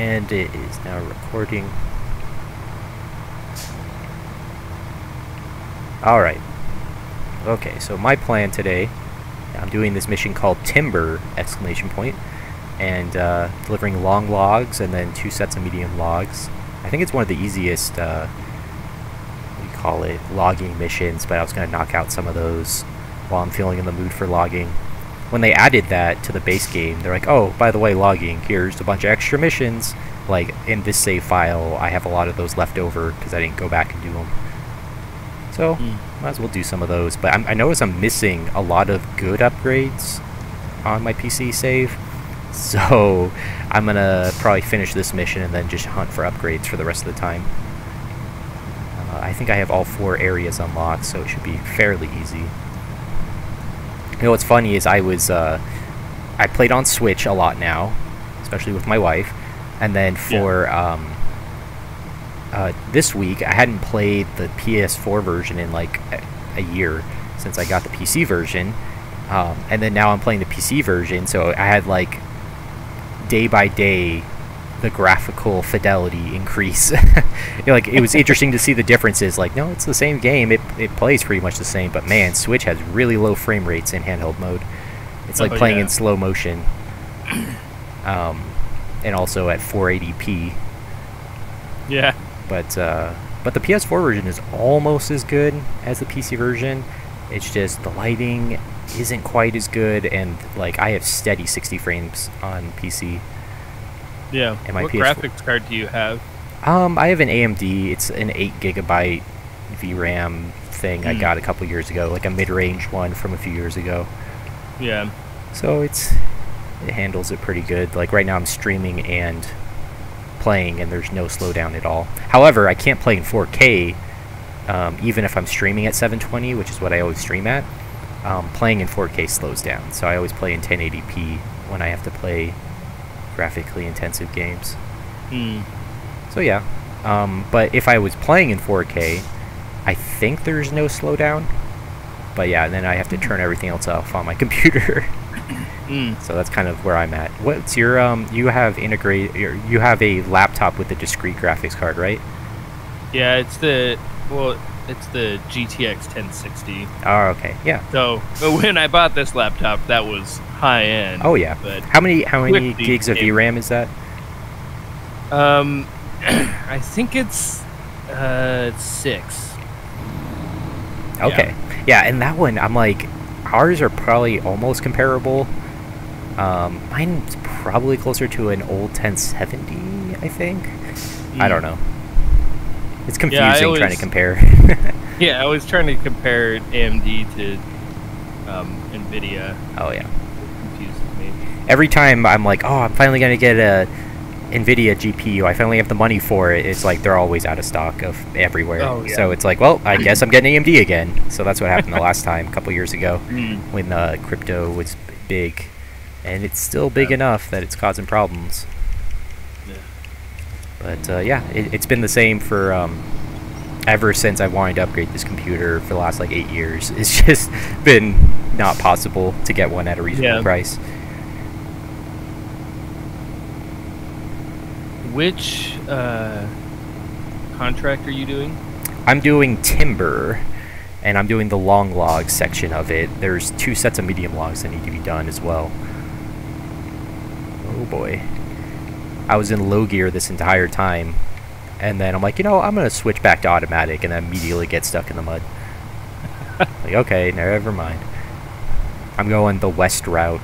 And it is now recording. Alright. Okay, so my plan today, I'm doing this mission called Timber! And delivering long logs and then 2 sets of medium logs. I think it's one of the easiest, what do you call it, logging missions, but I was going to knock out some of those while I'm feeling in the mood for logging. When they added that to the base game, they're like, oh, by the way, logging, here's a bunch of extra missions. Like, in this save file, I have a lot of those left over because I didn't go back and do them. So, might as well do some of those. But I notice I'm missing a lot of good upgrades on my PC save. So, I'm going to probably finish this mission and then just hunt for upgrades for the rest of the time. I think I have all 4 areas unlocked, so it should be fairly easy. You know what's funny is I played on Switch a lot now, especially with my wife, and then for this week I hadn't played the PS4 version in like a year since I got the PC version, and then now I'm playing the PC version, so I had like day by day the graphical fidelity increase. You know, like, it was interesting to see the differences. Like, no, it's the same game, it plays pretty much the same, but man, Switch has really low frame rates in handheld mode. It's like playing in slow motion, and also at 480p. Yeah. But the PS4 version is almost as good as the PC version. It's just the lighting isn't quite as good, and like, I have steady 60 frames on PC. Yeah. And my what PS4 graphics card do you have? I have an AMD. It's an 8GB VRAM thing I got a couple years ago, like a mid-range one from a few years ago. Yeah. So it handles it pretty good. Like, right now I'm streaming and playing, and there's no slowdown at all. However, I can't play in 4K, even if I'm streaming at 720, which is what I always stream at. Playing in 4K slows down, so I always play in 1080p when I have to play graphically intensive games. So yeah, but if I was playing in 4K, I think there's no slowdown. But yeah, then I have to turn everything else off on my computer. So that's kind of where I'm at. What's your you have a laptop with a discrete graphics card, right? Yeah, it's the GTX 1060. Oh, okay, yeah. So when I bought this laptop, that was high end. Oh yeah. But how many gigs of VRAM is that? I think it's 6. Okay. Yeah, and that one, I'm like, ours are probably almost comparable. Mine's probably closer to an old 1070, I think. I don't know. It's confusing trying to compare. Yeah, I was trying to compare AMD to NVIDIA. Oh yeah. It confuses me. Every time I'm like, oh, I'm finally gonna get a NVIDIA GPU, I finally have the money for it, it's like they're always out of stock of everywhere. Oh, yeah. So it's like, well, I guess I'm getting AMD again. So that's what happened the last time, a couple years ago, when crypto was big. And it's still big enough that it's causing problems. Yeah. But yeah, it's been the same for ever since I wanted to upgrade this computer for the last like 8 years. It's just been not possible to get one at a reasonable price. Which contract are you doing? I'm doing Timber, and I'm doing the long log section of it. There's 2 sets of medium logs that need to be done as well. Oh boy. I was in low gear this entire time, and then I'm like, you know, I'm going to switch back to automatic, and then immediately get stuck in the mud. Like, okay, never mind. I'm going the west route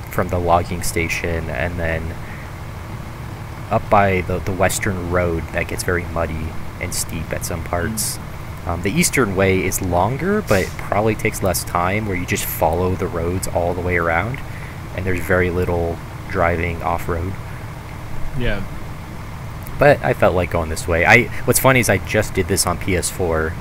from the logging station, and then up by the western road that gets very muddy and steep at some parts. The eastern way is longer, but it probably takes less time, where you just follow the roads all the way around, and there's very little driving off-road. Yeah. But I felt like going this way. What's funny is I just did this on PS4,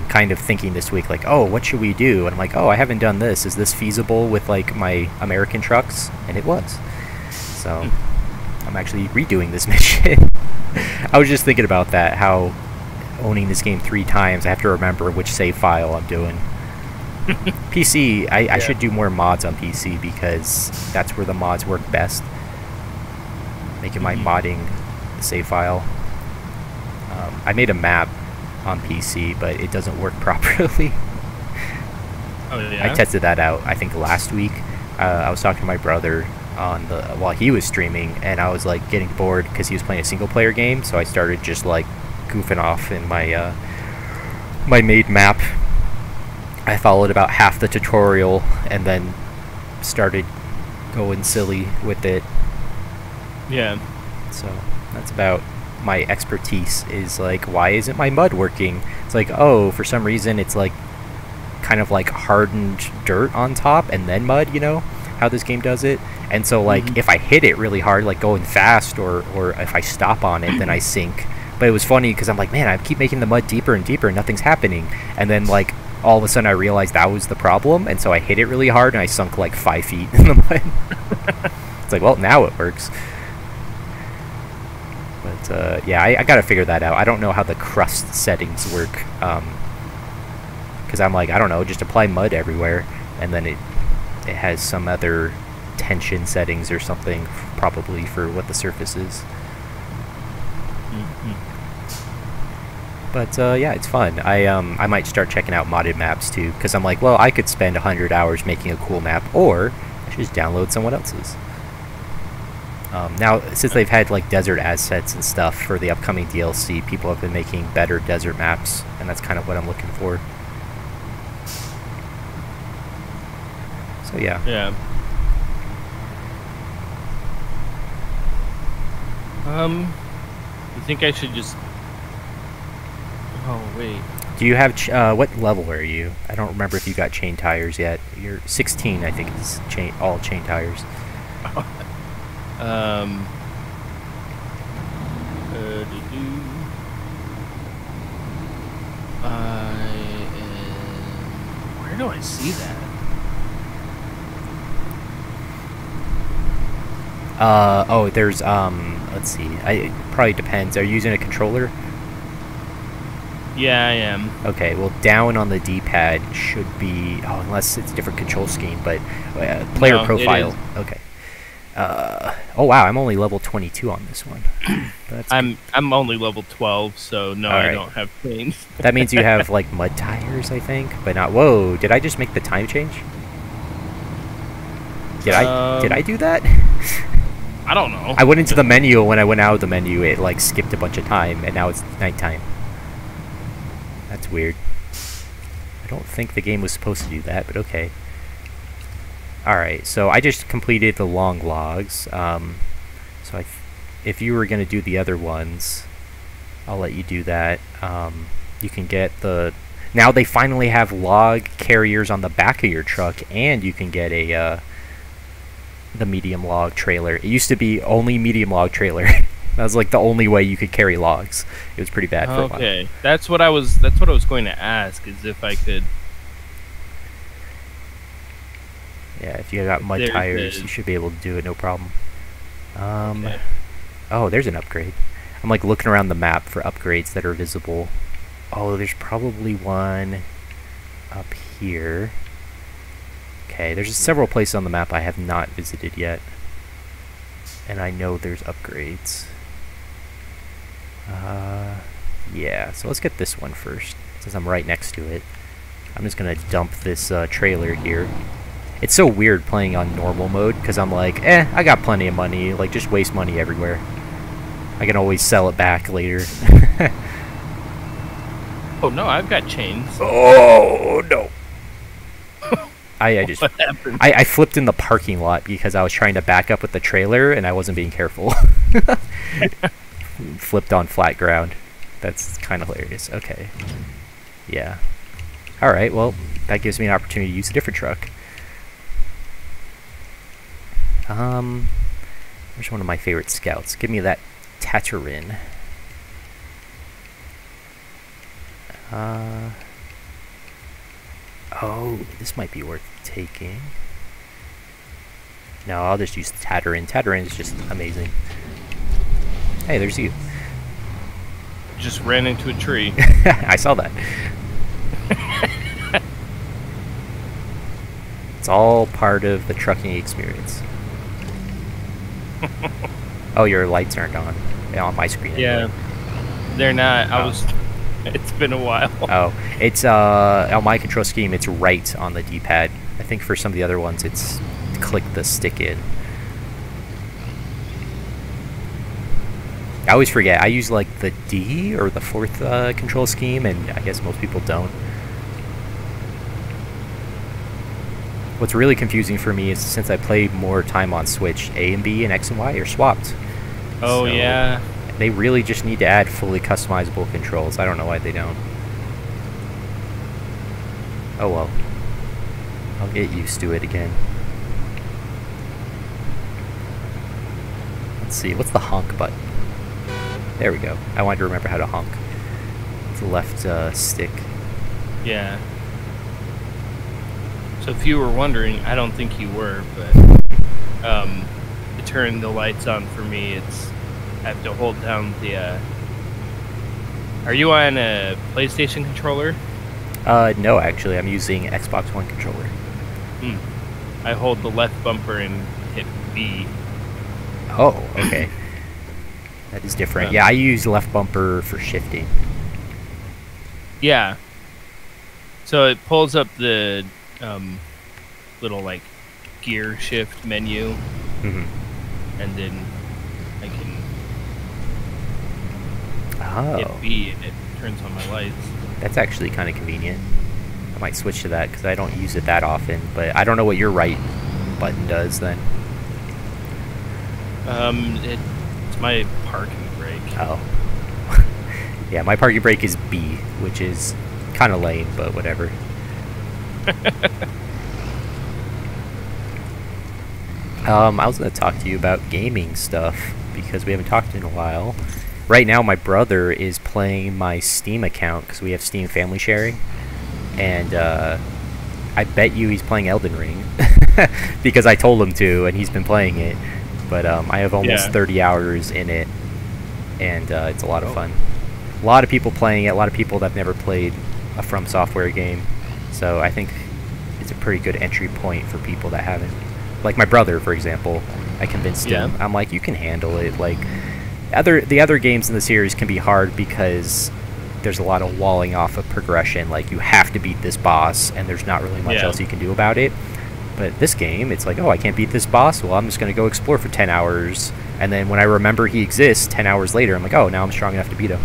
kind of thinking this week, like, oh, what should we do? And I'm like, oh, I haven't done this. Is this feasible with like my American trucks? And it was. So I'm actually redoing this mission. I was just thinking about that, how owning this game 3 times, I have to remember which save file I'm doing. PC, I should do more mods on PC, because that's where the mods work best. making my modding save file. I made a map on PC, but it doesn't work properly. Oh, yeah? I tested that out, I think, last week. I was talking to my brother while he was streaming, and I was like getting bored because he was playing a single player game, so I started just like goofing off in my my made map. I followed about half the tutorial and then started going silly with it. Yeah. So that's about my expertise, is like, why isn't my mud working? It's like, oh, for some reason it's like kind of like hardened dirt on top and then mud, you know how this game does it. And so like if I hit it really hard, like going fast, or if I stop on it, then I sink. But it was funny because I'm like, man, I keep making the mud deeper and deeper and nothing's happening. And then like all of a sudden I realized that was the problem, and so I hit it really hard and I sunk like 5 feet in the mud. It's like, well, now it works. But yeah, I gotta figure that out. I don't know how the crust settings work, because I'm like, I don't know, just apply mud everywhere, and then it has some other tension settings or something, probably for what the surface is. But yeah, it's fun. I might start checking out modded maps too, because I'm like, well, I could spend 100 hours making a cool map, or I should just download someone else's. Now, since they've had like desert assets and stuff for the upcoming DLC, people have been making better desert maps, and that's kind of what I'm looking for. So yeah. Yeah. You think I should just... Oh, wait. Do you have... what level are you? I don't remember if you got chain tires yet. You're 16, I think it's all chain tires. Where do I see that? Oh, there's, let's see. It probably depends. Are you using a controller? Yeah, I am. Okay, well, down on the D-pad should be... Oh, unless it's a different control scheme, but player profile. Okay. Oh, wow, I'm only level 22 on this one. I'm only level 12, so no, I don't have chains. That means you have, like, mud tires, I think, but not... Whoa, did I just make the time change? Did I do that? I don't know. I went into the menu, and when I went out of the menu, it, like, skipped a bunch of time, and now it's nighttime. That's weird. I don't think the game was supposed to do that, but okay. Alright, so I just completed the long logs. So if you were going to do the other ones, I'll let you do that. You can get the... Now they finally have log carriers on the back of your truck, and you can get the medium log trailer. It used to be only medium log trailer. That was like the only way you could carry logs. It was pretty bad for a while. Okay, that's what I was going to ask, is if I could... Yeah, if you got mud tires, you should be able to do it, no problem. Okay. Oh, there's an upgrade. I'm like looking around the map for upgrades that are visible. Oh, there's probably one up here. Okay, there's several places on the map I have not visited yet. And I know there's upgrades. Yeah, so let's get this one first, since I'm right next to it. I'm just gonna dump this trailer here. It's so weird playing on normal mode, because I'm like, I got plenty of money, like, just waste money everywhere. I can always sell it back later. Oh no, I've got chains. Oh no! What happened? I flipped in the parking lot because I was trying to back up with the trailer and I wasn't being careful. Flipped on flat ground. That's kind of hilarious. Okay. Yeah. Alright, well, that gives me an opportunity to use a different truck. Where's one of my favorite scouts? Give me that Tatarin. Oh, this might be worth taking. No, I'll just use Tatarin. Tatarin is just amazing. Hey, there's you. Just ran into a tree. I saw that. It's all part of the trucking experience. Oh, your lights aren't on. Yeah, on my screen. Yeah, Anyway. they're not. Oh. It's been a while. Oh, it's on my control scheme. It's right on the D-pad. I think for some of the other ones, it's click the stick in. I always forget. I use like the D or the fourth control scheme, and I guess most people don't. What's really confusing for me is since I play more time on Switch, A and B and X and Y are swapped. Oh, So yeah. they really just need to add fully customizable controls. I don't know why they don't. Oh well. I'll get used to it again. Let's see, what's the honk button? There we go. I wanted to remember how to honk. It's the left stick. Yeah. So if you were wondering, I don't think you were, but to turn the lights on for me, I have to hold down the. Are you on a PlayStation controller? No, actually, I'm using Xbox One controller. I hold the left bumper and hit B. Oh, okay. That is different. Yeah, I use left bumper for shifting. Yeah. So it pulls up the little like gear shift menu, and then I can hit B and it turns on my lights. That's actually kind of convenient. I might switch to that because I don't use it that often, but I don't know what your right button does then. It's my parking brake. Oh. Yeah, my parking brake is B, which is kind of lame, but whatever. I was going to talk to you about gaming stuff because we haven't talked in a while. Right now, my brother is playing my Steam account because we have Steam family sharing, and I bet you he's playing Elden Ring because I told him to, and he's been playing it. But I have almost 30 hours in it, and it's a lot of fun. A lot of people playing it, a lot of people that have never played a From Software game, so I think it's a pretty good entry point for people that haven't. Like my brother, for example, I convinced him. I'm like, you can handle it. Like the other games in the series can be hard because there's a lot of walling off of progression. Like you have to beat this boss, and there's not really much else you can do about it. But this game, it's like, oh, I can't beat this boss. Well, I'm just going to go explore for 10 hours. And then when I remember he exists 10 hours later, I'm like, oh, now I'm strong enough to beat him.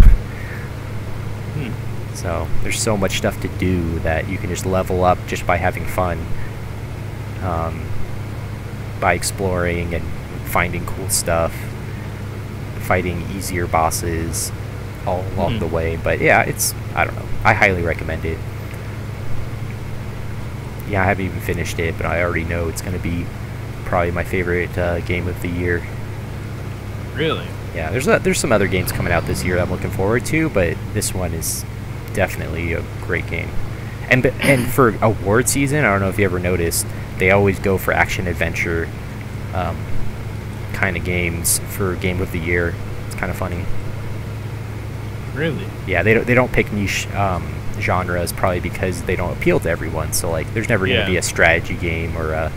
So there's so much stuff to do that you can just level up just by having fun. By exploring and finding cool stuff. Fighting easier bosses all along the way. But yeah, I don't know. I highly recommend it. Yeah, I haven't even finished it, but I already know it's going to be probably my favorite game of the year. Really? Yeah, there's some other games coming out this year that I'm looking forward to, but this one is definitely a great game. And for award season, I don't know if you ever noticed, they always go for action-adventure kind of games for Game of the Year. It's kind of funny. Really? Yeah, they don't pick niche genres probably because they don't appeal to everyone. So like, there's never going to be a strategy game or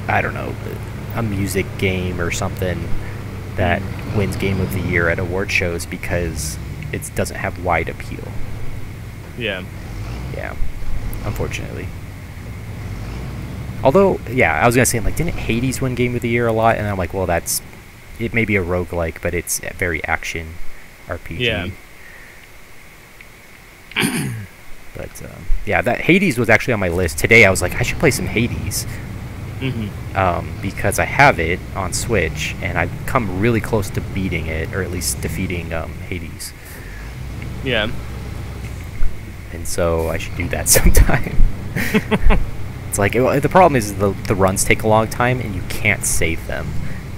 I don't know, a music game or something that wins Game of the Year at award shows because it doesn't have wide appeal. Yeah. Yeah, unfortunately. Although, yeah, I was going to say, I'm like, didn't Hades win Game of the Year a lot? And I'm like, well, it may be a roguelike, but it's a very action RPG. Yeah. But, yeah, that Hades was actually on my list. Today I was like, I should play some Hades. Because I have it on Switch, and I've come really close to beating it, or at least defeating Hades. Yeah. And so I should do that sometime. It's like, the problem is the runs take a long time, and you can't save them,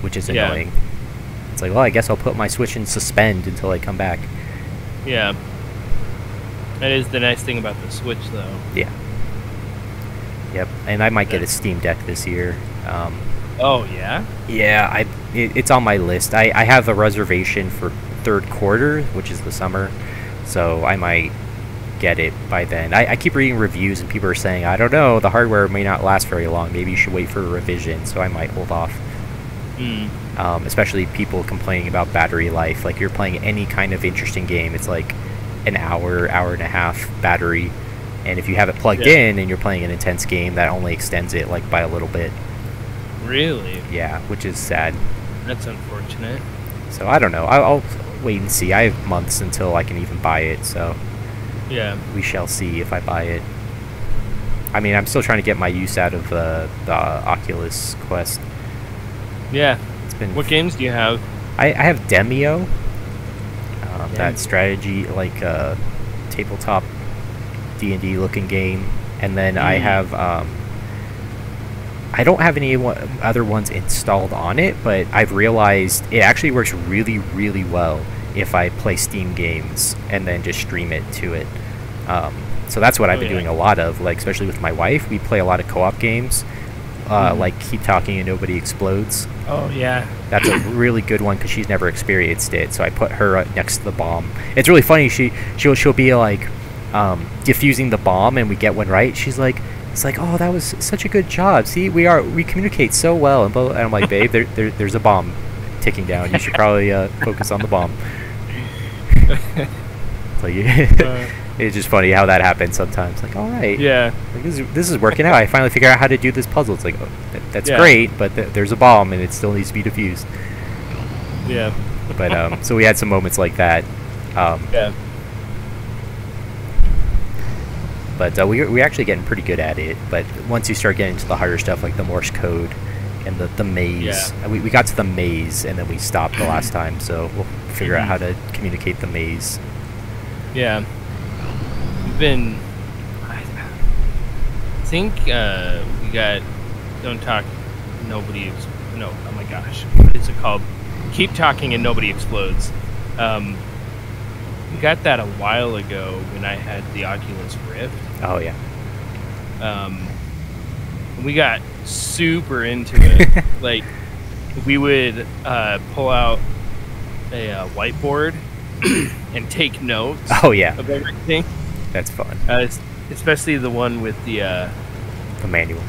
which is annoying. It's like, well, I guess I'll put my Switch in suspend until I come back. Yeah. That is the nice thing about the Switch, though. Yeah. Yep, and I might get a Steam Deck this year. Oh, yeah? Yeah, it's on my list. I have a reservation for third quarter, which is the summer, so I might get it by then. I keep reading reviews, and people are saying, I don't know, the hardware may not last very long. Maybe you should wait for a revision, so I might hold off. Especially people complaining about battery life. Like, you're playing any kind of interesting game, it's like an hour and a half battery, and if you have it plugged in and you're playing an intense game, that only extends it like by a little bit. Really? Yeah, which is sad. That's unfortunate. So I don't know. I'll wait and see. I have months until I can even buy it, so yeah, we shall see if I buy it. I mean, I'm still trying to get my use out of the Oculus Quest. Yeah. It's been. What games do you have? I have Demio. That strategy, like tabletop D&D looking game, and then I have I don't have any other ones installed on it, but I've realized it actually works really, really well if I play Steam games and then just stream it to it. So that's what I've been doing a lot of, like, especially with my wife. We play a lot of co-op games, like Keep Talking and Nobody Explodes. Oh, yeah. That's a really good one because she's never experienced it, so I put her next to the bomb. It's really funny. She'll be like diffusing the bomb, and we get one right. She's like, it's like, oh, that was such a good job. See, we communicate so well. And I'm like, babe, there's a bomb ticking down. You should probably focus on the bomb. Like, it's just funny how that happens sometimes. Like, all right, yeah, like, this is working out. I finally figured out how to do this puzzle. It's like, oh, that's great, but there's a bomb and it still needs to be diffused. Yeah. But so we had some moments like that. Yeah. But we're actually getting pretty good at it. But once you start getting to the harder stuff, like the Morse code and the maze, we got to the maze and then we stopped the last time. So we'll figure out how to communicate the maze. Yeah. We've been, I think we got Don't Talk, Nobody, no, oh my gosh, what is it called? Keep Talking and Nobody Explodes. We got that a while ago when I had the Oculus Rift. Oh, yeah. We got super into it. Like, we would pull out a whiteboard and take notes. Oh, yeah. Of everything. That's fun. Especially the one with the manual.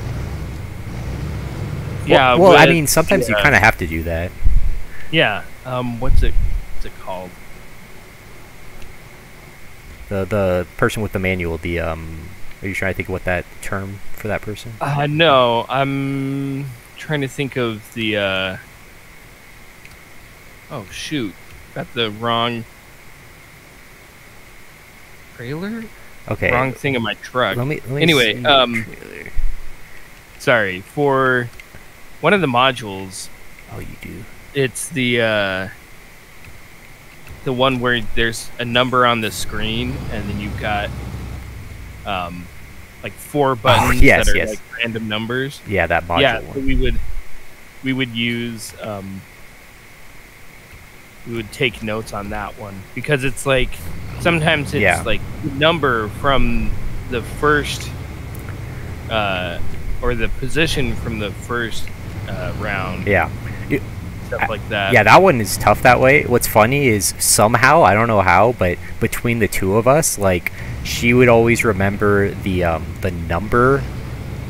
Yeah. Well, I mean, sometimes you kind of have to do that. Yeah. What's it called? The person with the manual. Are you trying to think of what that term for that person? No, I'm trying to think of the. Oh shoot! Got the wrong trailer. Okay. Wrong thing in my truck. Let me anyway, see sorry, for one of the modules. Oh, you do. It's the one where there's a number on the screen, and then you've got like 4 buttons that are like random numbers. Yeah, that module. Yeah, one. so we would use we would take notes on that one because it's like sometimes it's like number from the first or the position from the first round. Yeah. Stuff like that. Yeah, that one is tough that way. What's funny is somehow, I don't know how, but between the two of us, like, she would always remember the number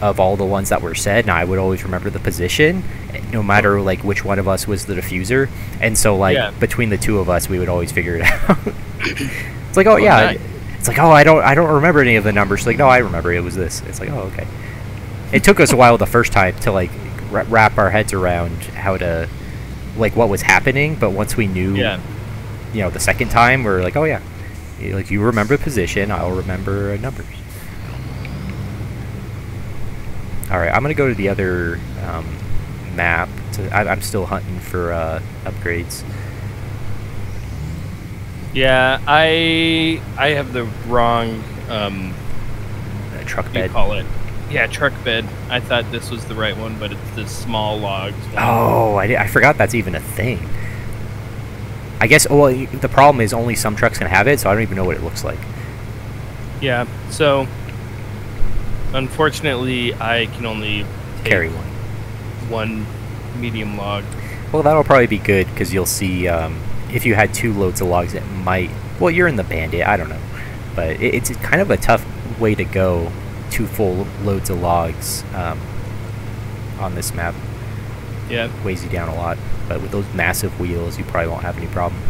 of all the ones that were said, and I would always remember the position, no matter like which one of us was the diffuser. And so like between the two of us, we would always figure it out. It's like, oh yeah, nice. It's like, oh, I don't remember any of the numbers. Like, no, I remember it was this. It's like, oh, okay. It took us a while the first time to like wrap our heads around how to, like, what was happening. But once we knew, you know, the second time, we're like, oh yeah, like, you remember position, I'll remember numbers. All right, I'm gonna go to the other map. I'm still hunting for upgrades. Yeah, I have the wrong truck bed. What do you call it? Yeah, truck bed. I thought this was the right one, but it's the small logs one. Oh, I forgot that's even a thing. I guess, well, the problem is only some trucks can have it, so I don't even know what it looks like. Yeah, so unfortunately, I can only carry one medium log. Well, that'll probably be good, because you'll see, if you had 2 loads of logs, it might... Well, you're in the Bandit, I don't know. But it's kind of a tough way to go, 2 full loads of logs on this map. Yeah. Weighs you down a lot. But with those massive wheels, you probably won't have any problem.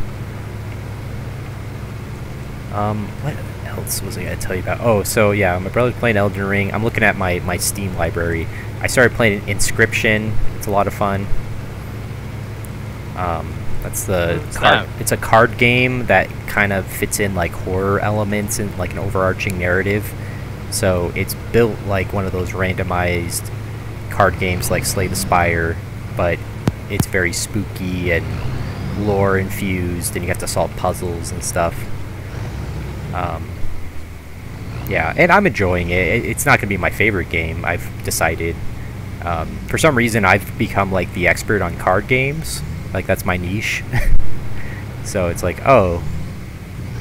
What else was I going to tell you about? Oh, so yeah, my brother's playing Elden Ring. I'm looking at my Steam library. I started playing Inscription. It's a lot of fun. That's the card. It's a card game that kind of fits in like horror elements and like an overarching narrative. So it's built like one of those randomized card games like Slay the Spire, but it's very spooky and lore infused, and you have to solve puzzles and stuff. Yeah, and I'm enjoying it. It's not going to be my favorite game, I've decided. For some reason, I've become like the expert on card games. Like, that's my niche. So it's like, oh,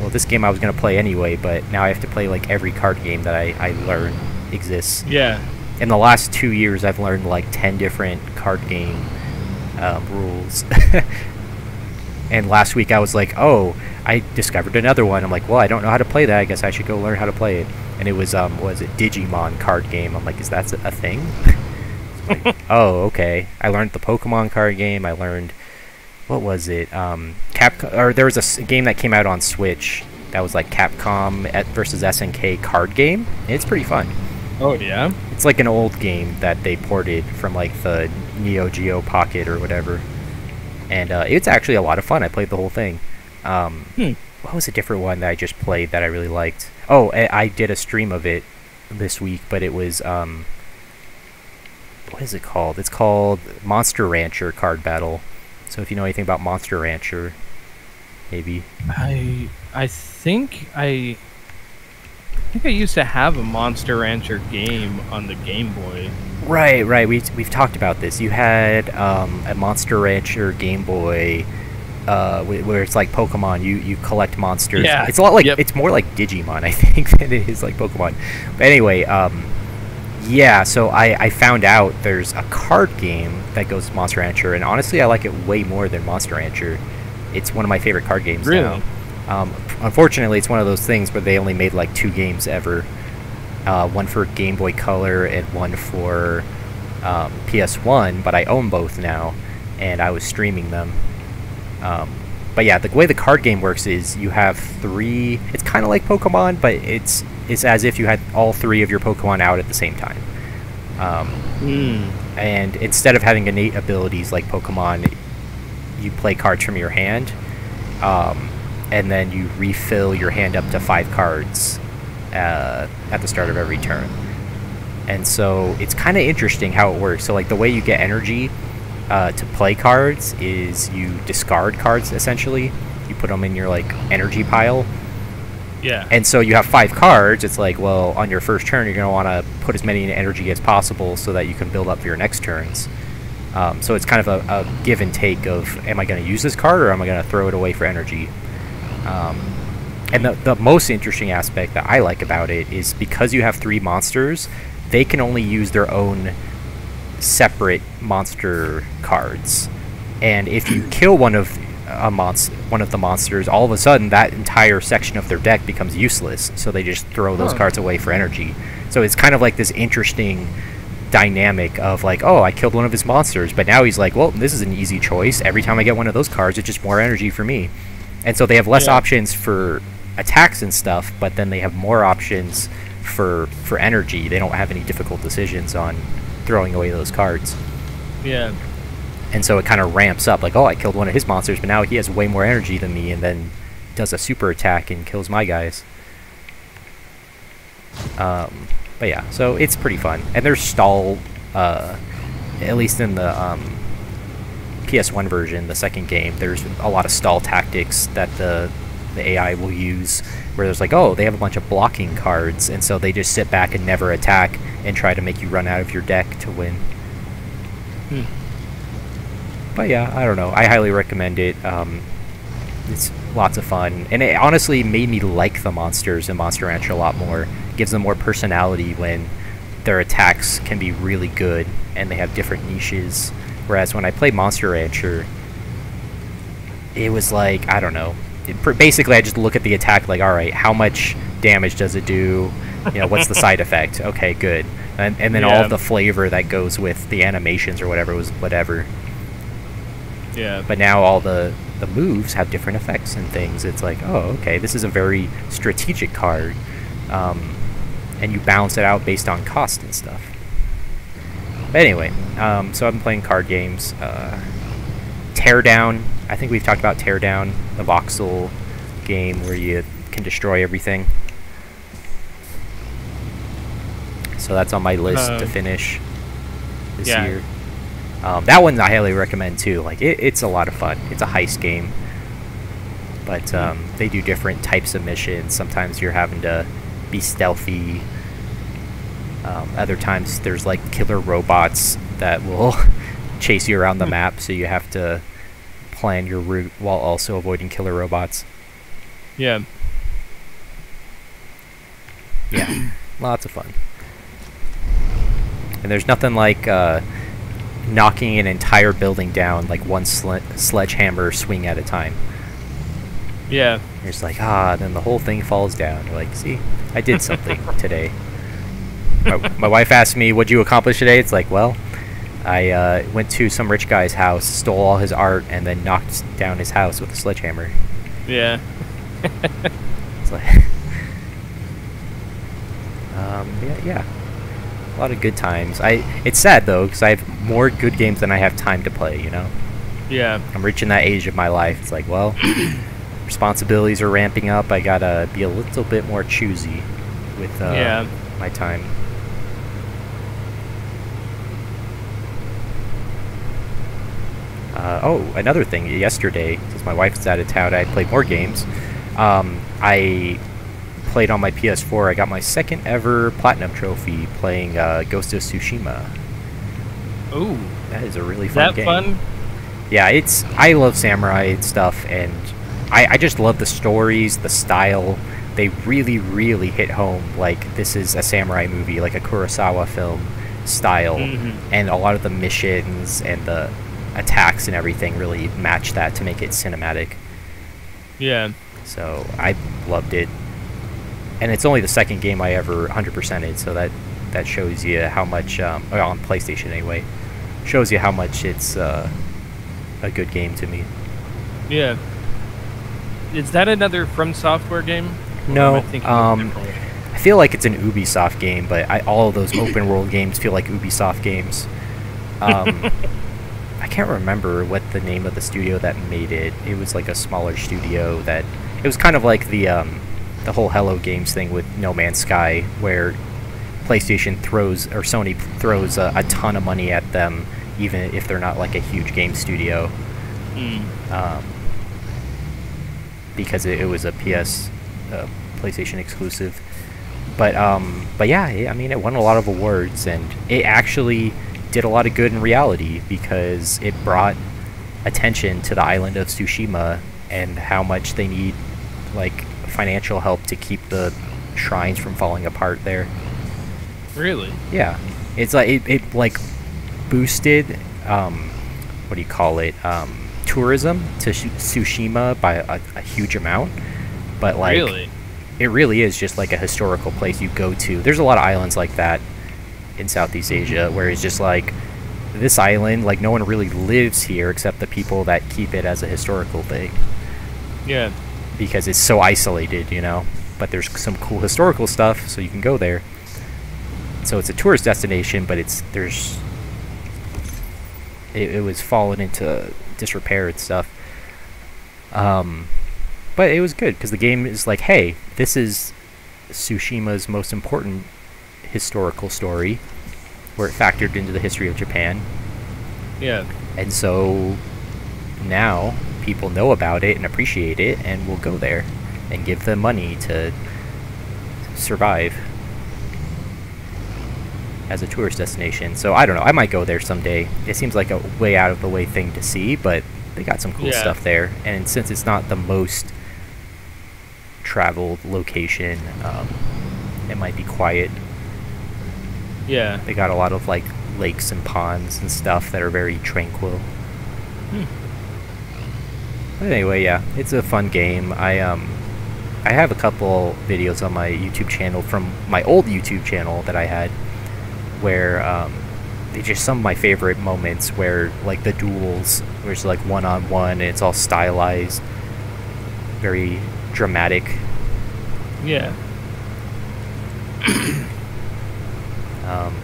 well, this game I was going to play anyway, but now I have to play like every card game that I learn exists. Yeah. In the last 2 years, I've learned like 10 different card game rules. And last week I was like, oh, I discovered another one. I'm like, well, I don't know how to play that. I guess I should go learn how to play it. And it was, what was it, Digimon card game. I'm like, is that a thing? Like, oh, okay. I learned the Pokemon card game. I learned, what was it? There was a game that came out on Switch that was like Capcom versus SNK card game. It's pretty fun. Oh, yeah? It's like an old game that they ported from like the Neo Geo Pocket or whatever. And it's actually a lot of fun. I played the whole thing. What was a different one that I just played that I really liked? Oh, I did a stream of it this week, but it was, what is it called? It's called Monster Rancher Card Battle. So if you know anything about Monster Rancher, maybe. I think I used to have a Monster Rancher game on the Game Boy. Right. We've talked about this. You had a Monster Rancher Game Boy, where it's like Pokemon. You collect monsters. Yeah. It's a lot like it's more like Digimon, I think, than it is like Pokemon. But anyway, yeah. So I found out there's a card game that goes with Monster Rancher, and honestly, I like it way more than Monster Rancher. It's one of my favorite card games now. Unfortunately, it's one of those things where they only made like 2 games ever. One for Game Boy Color and one for PS1, but I own both now, and I was streaming them. But yeah, the way the card game works is you have 3... It's kind of like Pokemon, but it's as if you had all 3 of your Pokemon out at the same time. And instead of having innate abilities like Pokemon, you play cards from your hand, and then you refill your hand up to 5 cards at the start of every turn. And so it's kind of interesting how it works. So like the way you get energy to play cards is you discard cards, essentially. You put them in your like energy pile. Yeah. And so you have 5 cards. It's like, well, on your first turn you're going to want to put as many energy as possible so that you can build up for your next turns. So it's kind of a give and take of, am I going to use this card or am I going to throw it away for energy? And the most interesting aspect that I like about it is because you have 3 monsters, they can only use their own separate monster cards. And if you kill one of the monsters, all of a sudden that entire section of their deck becomes useless. So they just throw those cards away for energy. So it's kind of like this interesting dynamic of like, oh, I killed one of his monsters, but now he's like, well, this is an easy choice. Every time I get one of those cards, it's just more energy for me. And so they have less options for attacks and stuff, but then they have more options for energy. They don't have any difficult decisions on throwing away those cards. Yeah. And so it kind of ramps up, like, oh, I killed one of his monsters, but now he has way more energy than me, and then does a super attack and kills my guys. But yeah, so it's pretty fun. And there's stall, at least in the PS1 version, the second game, there's a lot of stall tactics that the AI will use, where there's like, oh, they have a bunch of blocking cards, and so they just sit back and never attack and try to make you run out of your deck to win. But yeah, I don't know. I highly recommend it. It's lots of fun, and it honestly made me like the monsters in Monster Rancher a lot more. It gives them more personality when their attacks can be really good and they have different niches. Whereas when I played Monster Rancher, it was like, I don't know. Basically, I just look at the attack like, all right, how much damage does it do? You know, what's the side effect? Okay, good. And then all of the flavor that goes with the animations or whatever was whatever. Yeah. But now all the moves have different effects and things. It's like, oh, okay, this is a very strategic card, and you balance it out based on cost and stuff. But anyway, so I've been playing card games. Teardown, I think we've talked about Teardown, the voxel game where you can destroy everything. So that's on my list to finish this year. That one I highly recommend too. Like it's a lot of fun. It's a heist game, but they do different types of missions. Sometimes you're having to be stealthy. Other times there's like killer robots that will chase you around the map, so you have to plan your route while also avoiding killer robots. Yeah. Yeah, lots of fun. And there's nothing like knocking an entire building down like one sledgehammer swing at a time. Yeah. You're just like, then the whole thing falls down. You're like, see, I did something today. My wife asked me, what'd you accomplish today? It's like, well, I went to some rich guy's house, stole all his art, and then knocked down his house with a sledgehammer. Yeah. It's like, yeah. A lot of good times. It's sad though, because I have more good games than I have time to play, you know? Yeah. I'm reaching that age of my life. It's like, well, responsibilities are ramping up. I gotta be a little bit more choosy with my time. Another thing. Yesterday, since my wife's out of town, I played more games. I played on my PS4. I got my second ever platinum trophy playing Ghost of Tsushima. Ooh, that is a really fun game. Fun? Yeah, I love samurai stuff, and I just love the stories, the style. They really, really hit home. Like, this is a samurai movie, like a Kurosawa film style, and a lot of the missions and the attacks and everything really match that to make it cinematic. Yeah. So I loved it. And it's only the second game I ever 100%ed, so that shows you how much, well, on PlayStation anyway, shows you how much it's a good game to me. Yeah. Is that another From Software game? No. I feel like it's an Ubisoft game, but all of those open world games feel like Ubisoft games. I can't remember what the name of the studio that made it. It was like a smaller studio that... It was kind of like the whole Hello Games thing with No Man's Sky, where PlayStation throws, or Sony throws a ton of money at them, even if they're not like a huge game studio. Because it was a PlayStation exclusive. But yeah, I mean, it won a lot of awards, and it actually did a lot of good in reality, because it brought attention to the island of Tsushima and how much they need like financial help to keep the shrines from falling apart there. Really? Yeah. It's like it like boosted what do you call it? Tourism to Tsushima by a huge amount. But like, really? It really is just like a historical place you go to. There's a lot of islands like that in Southeast Asia, where it's just like, this island, like, no one really lives here except the people that keep it as a historical thing. Yeah. Because it's so isolated, you know? But there's some cool historical stuff, so you can go there. So it's a tourist destination, but it was fallen into disrepair and stuff. But it was good, because the game is like, hey, this is Tsushima's most important historical story, where it factored into the history of Japan. Yeah. And so now people know about it and appreciate it, and will go there and give them money to survive as a tourist destination. So I don't know, I might go there someday. It seems like a way out of the way thing to see, but they got some cool stuff there. And since it's not the most traveled location, it might be quiet. Yeah. They got a lot of like lakes and ponds and stuff that are very tranquil. But anyway, yeah, it's a fun game. I have a couple videos on my YouTube channel from my old YouTube channel that I had, where they're just some of my favorite moments where like the duels, where it's like one-on-one and it's all stylized, very dramatic. Yeah.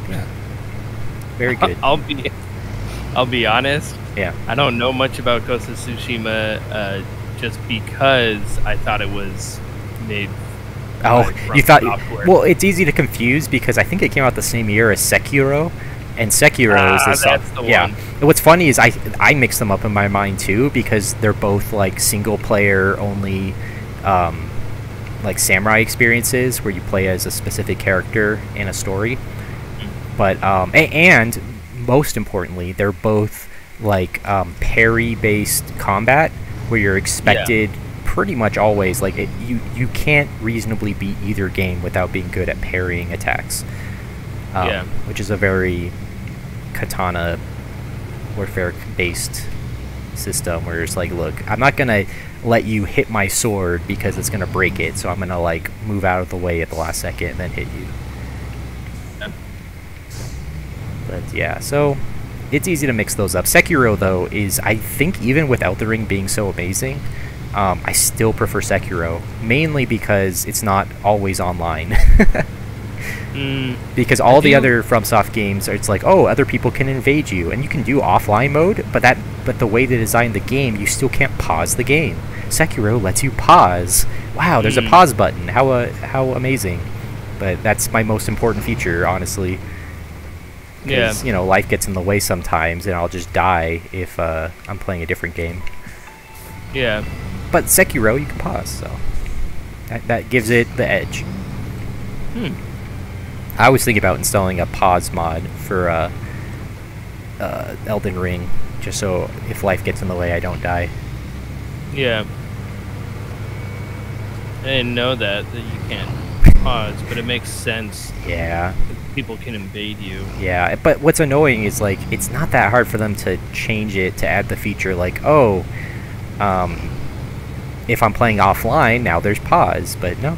Yeah. Very good. I'll be honest. Yeah. I don't know much about Ghost of Tsushima, just because I thought it was made. Oh, you thought? software. Well, it's easy to confuse because I think it came out the same year as Sekiro, and Sekiro is that's the yeah. one. And what's funny is I mix them up in my mind too because they're both like single player only, like samurai experiences where you play as a specific character in a story. But and most importantly, they're both like parry-based combat where you're expected. Yeah. Pretty much always, like you can't reasonably beat either game without being good at parrying attacks, which is a very katana warfare based system where it's like, look, I'm not gonna let you hit my sword because it's gonna break it, so I'm gonna like move out of the way at the last second and then hit you. But yeah, so it's easy to mix those up. Sekiro though is, I think, even without the ring being so amazing, I still prefer Sekiro, mainly because it's not always online. Because all the other FromSoft games, it's like, oh, other people can invade you, and you can do offline mode, but the way they designed the game, you still can't pause the game. Sekiro lets you pause. Wow, there's a pause button. How amazing! But that's my most important feature, honestly. Because, you know, life gets in the way sometimes, and I'll just die if I'm playing a different game. Yeah. But Sekiro, you can pause, so that gives it the edge. I was thinking about installing a pause mod for Elden Ring, just so if life gets in the way, I don't die. Yeah. I didn't know that you can't pause, but it makes sense. Yeah. People can invade you. Yeah, but what's annoying is, like, it's not that hard for them to change it, to add the feature, like, oh, if I'm playing offline, now there's pause, but no,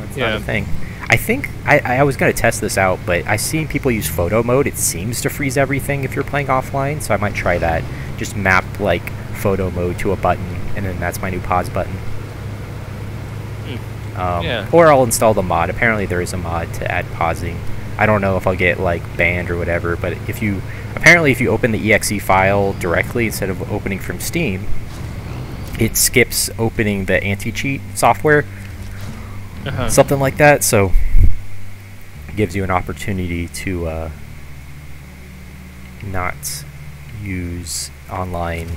it's not a thing. I think, I was going to test this out, but I've seen people use photo mode. It seems to freeze everything if you're playing offline, so I might try that. Just map, like, photo mode to a button, and then that's my new pause button. Or I'll install the mod. Apparently there is a mod to add pausing. I don't know if I'll get, like, banned or whatever, but if you open the exe file directly instead of opening from Steam, it skips opening the anti-cheat software, something like that, so it gives you an opportunity to not use online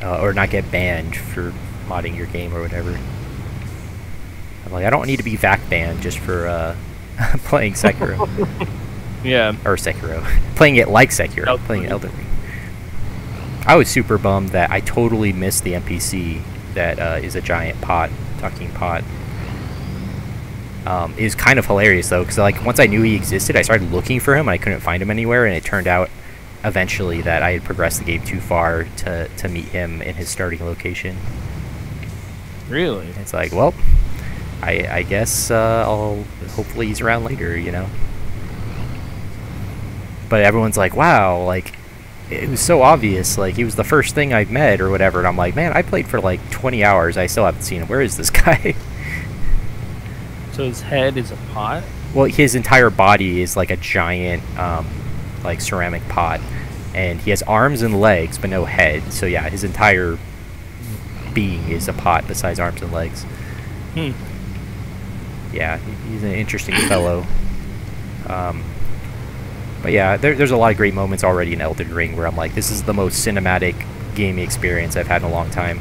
or not get banned for modding your game or whatever. I'm like, I don't need to be VAC banned just for playing Sekiro. Yeah. Or Sekiro. Playing it like Sekiro. Playing Elden Ring. I was super bummed that I totally missed the NPC that is a giant pot, talking pot. It was kind of hilarious though, because like once I knew he existed, I started looking for him and I couldn't find him anywhere, and it turned out eventually that I had progressed the game too far to meet him in his starting location. Really? It's like, well, I guess I'll hopefully he's around later, you know. But everyone's like, wow, like, it was so obvious, like, he was the first thing I've met or whatever, and I'm like, man, I played for like 20 hours, I still haven't seen him. Where is this guy? So his head is a pot? Well, his entire body is like a giant, like, ceramic pot, and he has arms and legs, but no head, so yeah, his entire being is a pot besides arms and legs. Yeah, he's an interesting fellow. But yeah, there's a lot of great moments already in Elden Ring where I'm like, this is the most cinematic gaming experience I've had in a long time.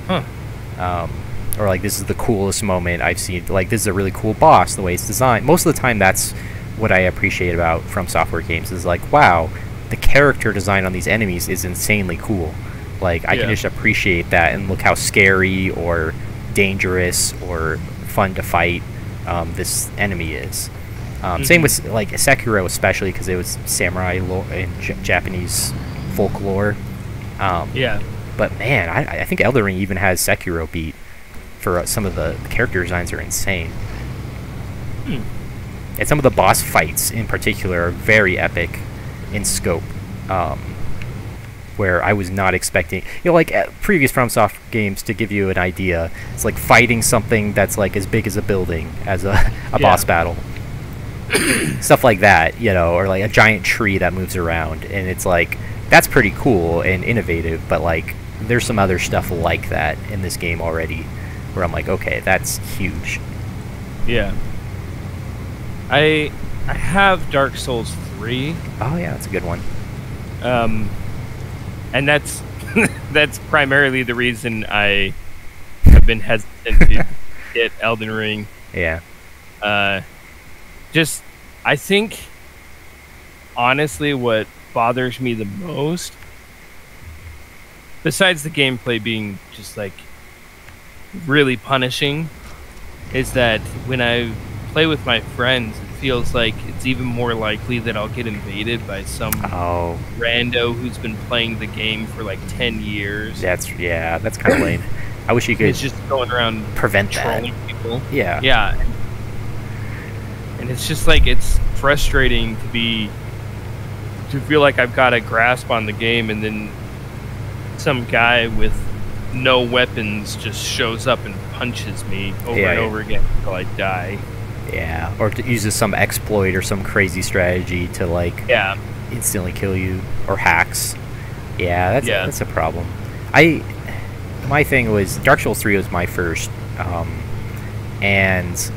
Or like, this is the coolest moment I've seen. Like, this is a really cool boss, the way it's designed. Most of the time, that's what I appreciate about FromSoftware games, is like, wow, the character design on these enemies is insanely cool. Like, I can just appreciate that, and look how scary or dangerous or fun to fight this enemy is. Same with like Sekiro, especially because it was samurai lore and Japanese folklore. But man, I think Elden Ring even has Sekiro beat for some of the character designs are insane. And some of the boss fights in particular are very epic. in scope, where I was not expecting. You know, like previous FromSoft games, to give you an idea, it's like fighting something that's like as big as a building as a boss battle. Stuff like that, you know, or like a giant tree that moves around, and it's like that's pretty cool and innovative, but like there's some other stuff like that in this game already where I'm like, okay, that's huge. Yeah. I have Dark Souls 3. Oh yeah, that's a good one. And that's that's primarily the reason I have been hesitant to get Elden Ring. Yeah. Just, I think, honestly, what bothers me the most, besides the gameplay being just like really punishing, is that when I play with my friends, it feels like it's even more likely that I'll get invaded by some rando who's been playing the game for like 10 years. That's kind of lame. I wish you could. It's just going around prevent trolling that. people. Yeah. Yeah. And it's just like, it's frustrating to feel like I've got a grasp on the game, and then some guy with no weapons just shows up and punches me over and over again until I die. Yeah, or uses some exploit or some crazy strategy to like instantly kill you, or hacks. Yeah, that's a problem. My thing was Dark Souls 3 was my first, and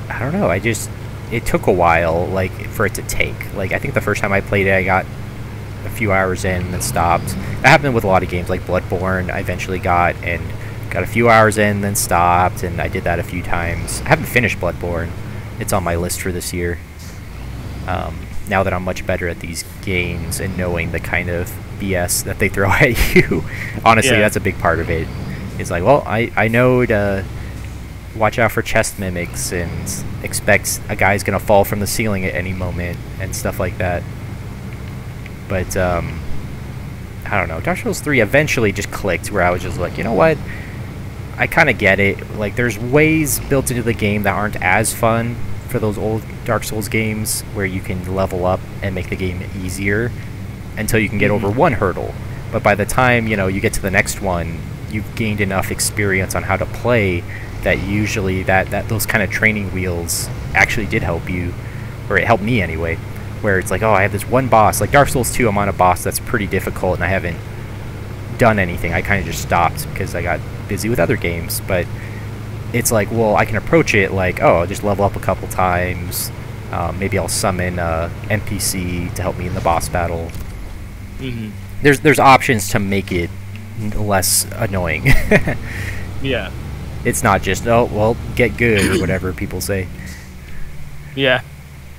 I don't know, it took a while, like, for it to take. Like, I think the first time I played it, I got a few hours in and then stopped. That happened with a lot of games, like Bloodborne, I eventually got a few hours in, then stopped, and I did that a few times. I haven't finished Bloodborne. It's on my list for this year. Now that I'm much better at these games and knowing the kind of BS that they throw at you, honestly, that's a big part of it. It's like, well, I know to watch out for chest mimics and expect a guy's gonna fall from the ceiling at any moment and stuff like that. But I don't know, Dark Souls 3 eventually just clicked where I was just like, you know what, I kind of get it. Like, there's ways built into the game that aren't as fun for those old Dark Souls games where you can level up and make the game easier until you can get over one hurdle. But by the time, you know, you get to the next one, you've gained enough experience on how to play that usually that those kind of training wheels actually did help you, or it helped me anyway, where it's like, oh, I have this one boss, like Dark Souls 2, I'm on a boss that's pretty difficult and I haven't done anything. I kind of just stopped because I got busy with other games. But it's like, well, I can approach it like, oh, I'll just level up a couple times, maybe I'll summon a NPC to help me in the boss battle. There's options to make it less annoying. Yeah. It's not just, oh, well, get good, or whatever people say. Yeah.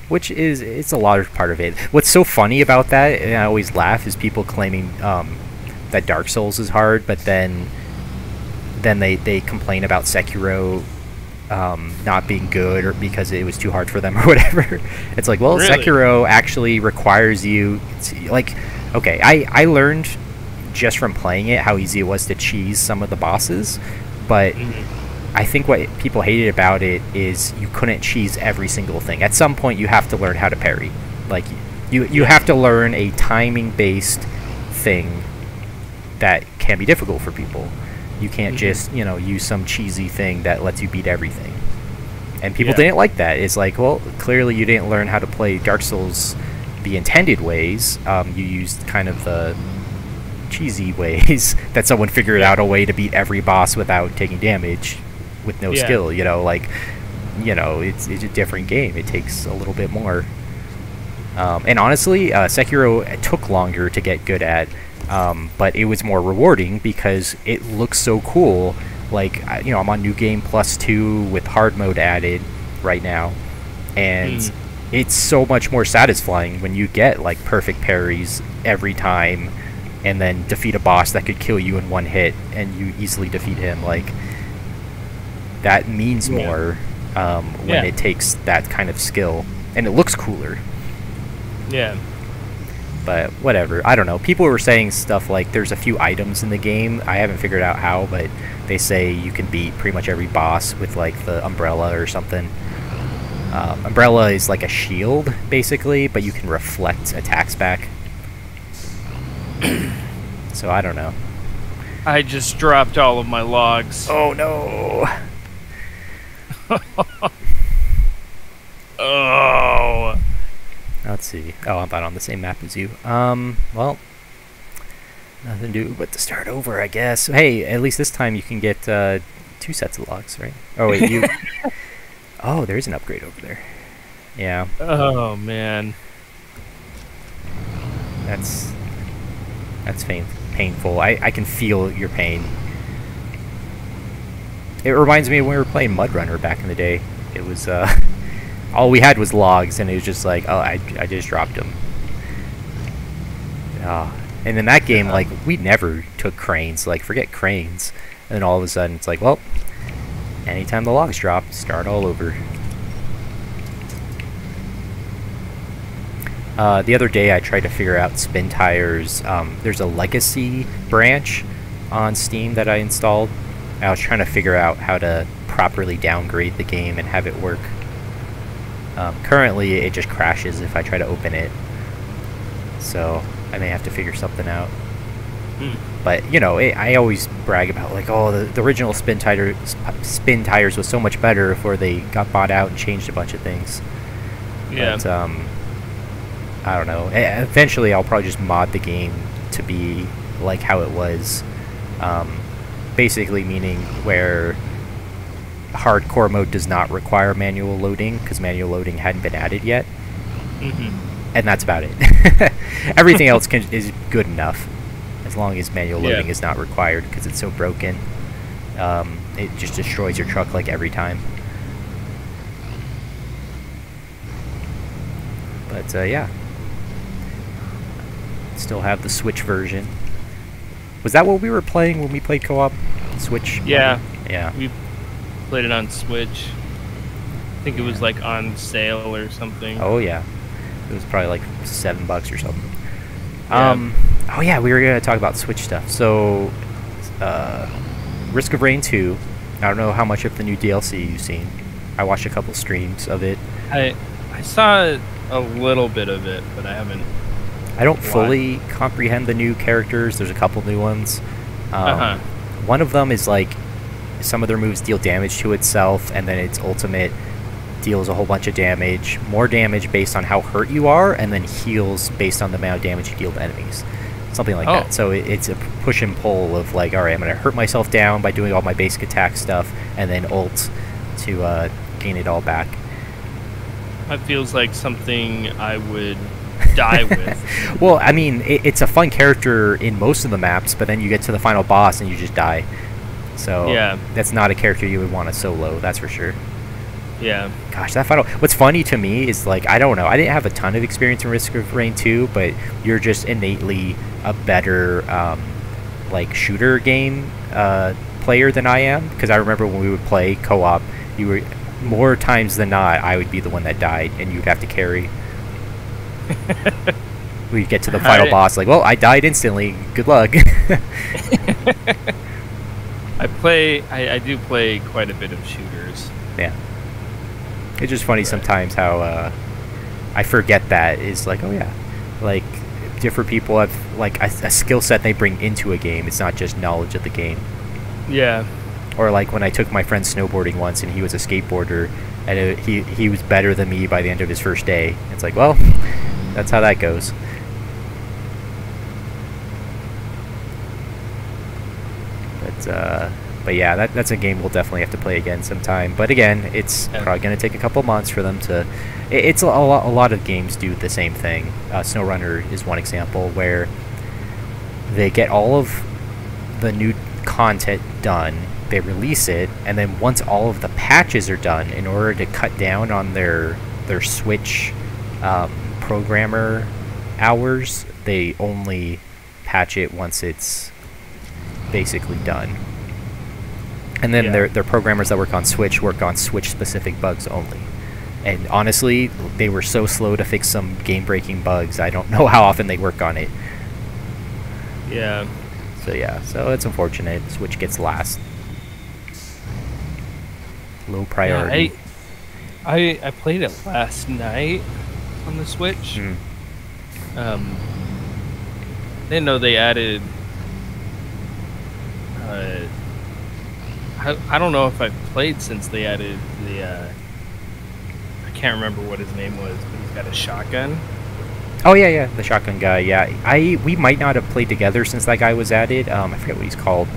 Which is, it's a large part of it. What's so funny about that, and I always laugh, is people claiming that Dark Souls is hard, but then they complain about Sekiro not being good, or because it was too hard for them, or whatever. It's like, well, really? Sekiro actually requires you to, like, okay, I learned just from playing it how easy it was to cheese some of the bosses, but I think what people hated about it is you couldn't cheese every single thing. At some point, you have to learn how to parry. Like, you have to learn a timing-based thing that can be difficult for people. You can't just, you know, use some cheesy thing that lets you beat everything. And people didn't like that. It's like, well, clearly you didn't learn how to play Dark Souls the intended ways. You used kind of the cheesy ways that someone figured out a way to beat every boss without taking damage with no skill, you know, like, you know, it's a different game. It takes a little bit more. And honestly, Sekiro took longer to get good at, but it was more rewarding because it looks so cool. Like, you know, I'm on New Game Plus 2 with hard mode added right now, and it's so much more satisfying when you get like perfect parries every time, and then defeat a boss that could kill you in one hit, and you easily defeat him. Like, that means more when it takes that kind of skill, and it looks cooler. Yeah. But whatever, I don't know. People were saying stuff like there's a few items in the game. I haven't figured out how, but they say you can beat pretty much every boss with like the umbrella or something. Umbrella is like a shield, basically, but you can reflect attacks back. So I don't know. I just dropped all of my logs. Oh no! Oh. Let's see. Oh, I'm not on the same map as you. Well, nothing to do but to start over, I guess. Hey, at least this time you can get 2 sets of logs, right? Oh wait, you. Oh, there's an upgrade over there. Yeah. Oh man. That's painful. I can feel your pain. It reminds me of when we were playing Mud Runner back in the day. It was all we had was logs, and it was just like, oh, I just dropped them. And in that game, like, we never took cranes. Like, forget cranes. And then all of a sudden, it's like, well, anytime the logs drop, start all over. The other day I tried to figure out spin tires. There's a legacy branch on Steam that I installed. I was trying to figure out how to properly downgrade the game and have it work. Currently it just crashes if I try to open it. So I may have to figure something out. But, you know, I always brag about, like, oh, the original spin tires was so much better before they got bought out and changed a bunch of things. Yeah. But, I don't know. Eventually, I'll probably just mod the game to be like how it was. Basically meaning where hardcore mode does not require manual loading, because manual loading hadn't been added yet. And that's about it. Everything else is good enough, as long as manual loading is not required, because it's so broken. It just destroys your truck like every time. But yeah. Still have the Switch version. Was that what we were playing when we played co-op? Switch? Yeah. Yeah. We played it on Switch. I think it was like on sale or something. Oh yeah. It was probably like $7 or something. Yeah. Oh yeah, we were gonna talk about Switch stuff. So, Risk of Rain 2. I don't know how much of the new DLC you've seen. I watched a couple streams of it. I saw a little bit of it, but I haven't. I don't fully comprehend the new characters. There's a couple new ones. One of them is like some of their moves deal damage to itself, and then its ultimate deals a whole bunch of damage. More damage based on how hurt you are, and then heals based on the amount of damage you deal to enemies. Something like that. So it's a push and pull of like, alright, I'm going to hurt myself down by doing all my basic attack stuff, and then ult to gain it all back. That feels like something I would die with. Well, I mean, it's a fun character in most of the maps, but then you get to the final boss and you just die. So yeah, that's not a character you would want to solo, that's for sure. Yeah. Gosh, that final... What's funny to me is, like, I don't know, I didn't have a ton of experience in Risk of Rain 2, but you're just innately a better, like, shooter game player than I am, because I remember when we would play co-op, you were... More times than not, I would be the one that died, and you'd have to carry. We'd get to the final boss, like, well, I died instantly. Good luck. I do play quite a bit of shooters. Yeah. It's just funny sometimes how I forget that is like, oh yeah, like different people have like a skill set they bring into a game. It's not just knowledge of the game. Yeah. Or like when I took my friend snowboarding once, and he was a skateboarder, and he was better than me by the end of his first day. It's like, well, that's how that goes. But yeah, that's a game we'll definitely have to play again sometime. But again, it's probably going to take a couple months for them to... It's a lot of games do the same thing. Snowrunner is one example where they get all of the new content done, they release it, and then once all of the patches are done, in order to cut down on their Switch programmer hours, they only patch it once it's basically done. And then their programmers that work on Switch specific bugs only. And honestly, they were so slow to fix some game-breaking bugs, I don't know how often they work on it. Yeah. So yeah, so it's unfortunate. Switch gets last. Low priority. I played it last night on the Switch. Mm. Didn't know they added. I don't know if I've played since they added the. I can't remember what his name was, but he's got a shotgun. Oh yeah, the shotgun guy. Yeah, we might not have played together since that guy was added. I forget what he's called,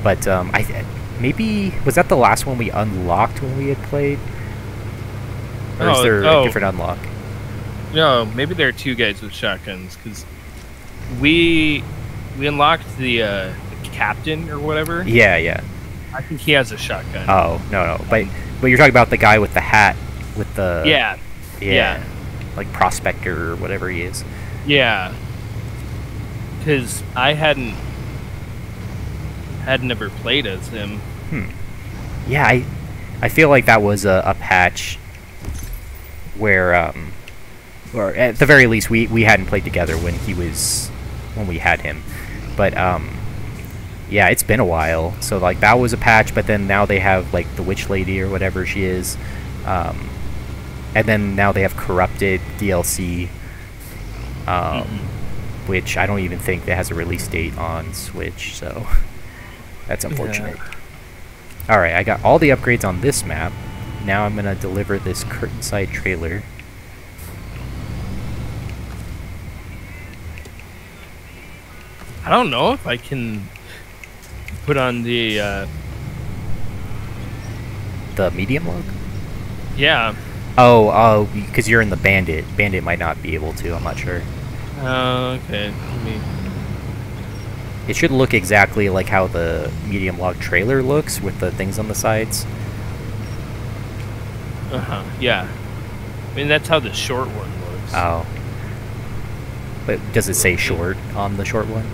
but maybe was that the last one we unlocked when we had played, or is there a different unlock? No, maybe there are two guys with shotguns because we unlocked the captain or whatever. Yeah. I think he has a shotgun. Oh no, but you're talking about the guy with the hat with the yeah. Like prospector or whatever he is. Yeah, because I hadn't ever played as him. Yeah, I feel like that was a patch where or at the very least we hadn't played together when we had him, but yeah, it's been a while. So like that was a patch, but then now they have like the witch lady or whatever she is. And then now they have Corrupted DLC, which I don't even think that has a release date on Switch, so that's unfortunate. Yeah. Alright, I got all the upgrades on this map. Now I'm going to deliver this curtain-side trailer. I don't know if I can put on the medium log? Yeah. Oh, because you're in the Bandit. Bandit might not be able to, I'm not sure. Okay. It should look exactly like how the medium log trailer looks with the things on the sides. Yeah. I mean, that's how the short one looks. Oh. But does it say short on the short one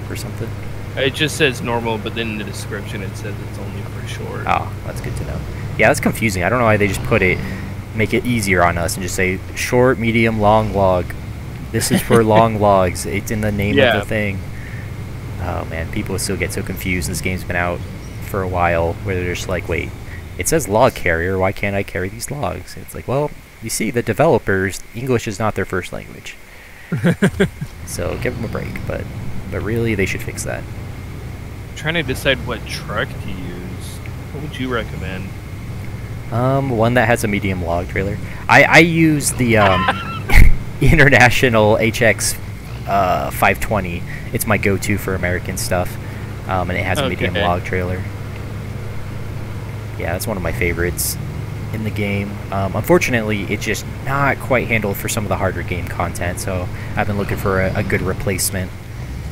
or something? It just says normal, but then in the description it says it's only for short. Oh, that's good to know. Yeah, that's confusing. I don't know why they just make it easier on us and just say short, medium, long log. This is for long logs. It's in the name of the thing. Oh man, people still get so confused. This game's been out for a while where they're just like, wait, it says log carrier, why can't I carry these logs? And it's like, well, you see, the developers, English is not their first language. So give them a break, but really they should fix that. I'm trying to decide what truck to use. What would you recommend? One that has a medium log trailer. I use the International HX 520. It's my go-to for American stuff, and it has a medium log trailer. Yeah, that's one of my favorites in the game. Unfortunately, it's just not quite handled for some of the harder game content, so I've been looking for a good replacement.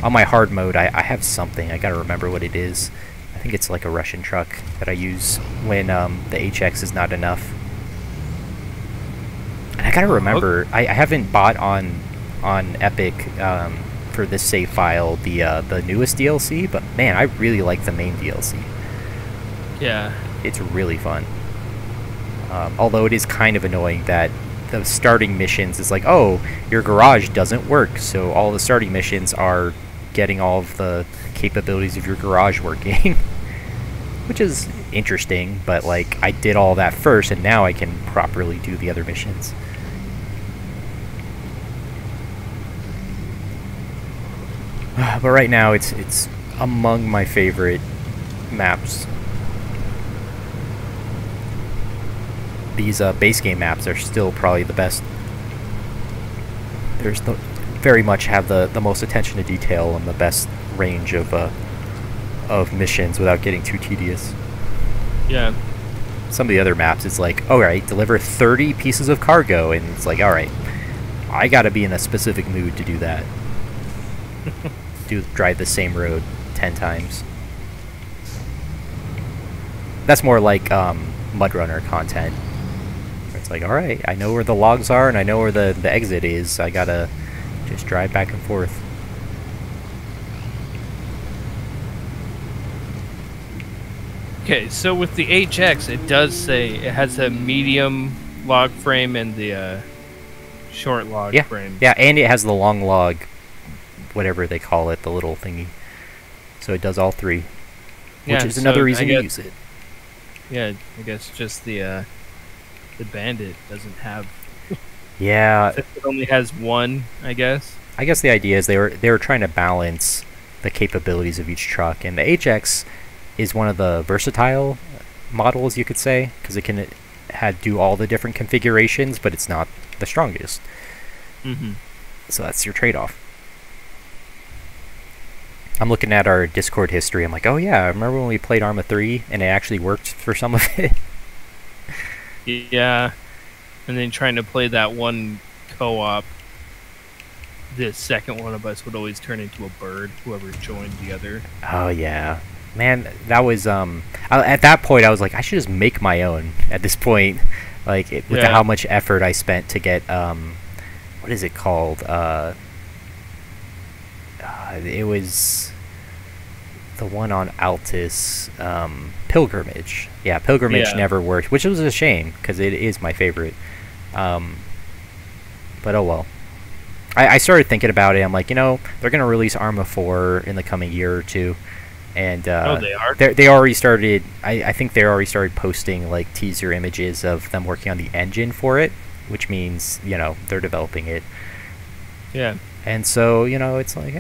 On my hard mode, I have something. I gotta remember what it is. I think it's like a Russian truck that I use when the HX is not enough. And I gotta remember, I haven't bought on Epic for this save file the newest DLC, but man, I really like the main DLC. Yeah. It's really fun. Although it is kind of annoying that the starting missions is like, oh, your garage doesn't work, so all the starting missions are getting all of the capabilities of your garage working. Which is interesting, but like I did all that first and now I can properly do the other missions. But right now it's among my favorite maps. These base game maps are still probably the best. There's very much have the most attention to detail and the best range of missions without getting too tedious. Yeah. Some of the other maps, it's like, alright, deliver 30 pieces of cargo, and it's like, alright, I gotta be in a specific mood to do that. Drive the same road 10 times. That's more like Mudrunner content. It's like, alright, I know where the logs are and I know where the exit is. I gotta just drive back and forth. Okay, so with the HX, it does say it has a medium log frame and the short log frame. Yeah, and it has the long log, whatever they call it, the little thingy. So it does all three, which is another reason to use it. Yeah, I guess just the the Bandit doesn't have. Yeah, It only has one, I guess. I guess the idea is they were trying to balance the capabilities of each truck, and the HX is one of the versatile models, you could say, because it can do all the different configurations, but it's not the strongest. Mm-hmm. So that's your trade-off. I'm looking at our Discord history. I'm like, oh yeah, I remember when we played Arma 3 and it actually worked for some of it. Yeah, and then trying to play that one co-op, the second one of us would always turn into a bird, whoever joined the other. Oh yeah, man, that was at that point I was like, I should just make my own at this point, like with how much effort I spent to get what is it called, it was the one on Altus, Pilgrimage. Yeah, Pilgrimage never worked, which was a shame because it is my favorite. But oh well. I started thinking about it. I'm like, they're gonna release Arma 4 in the coming year or two, and they are. They already started. I think they already started posting like teaser images of them working on the engine for it, which means they're developing it. Yeah. And so it's like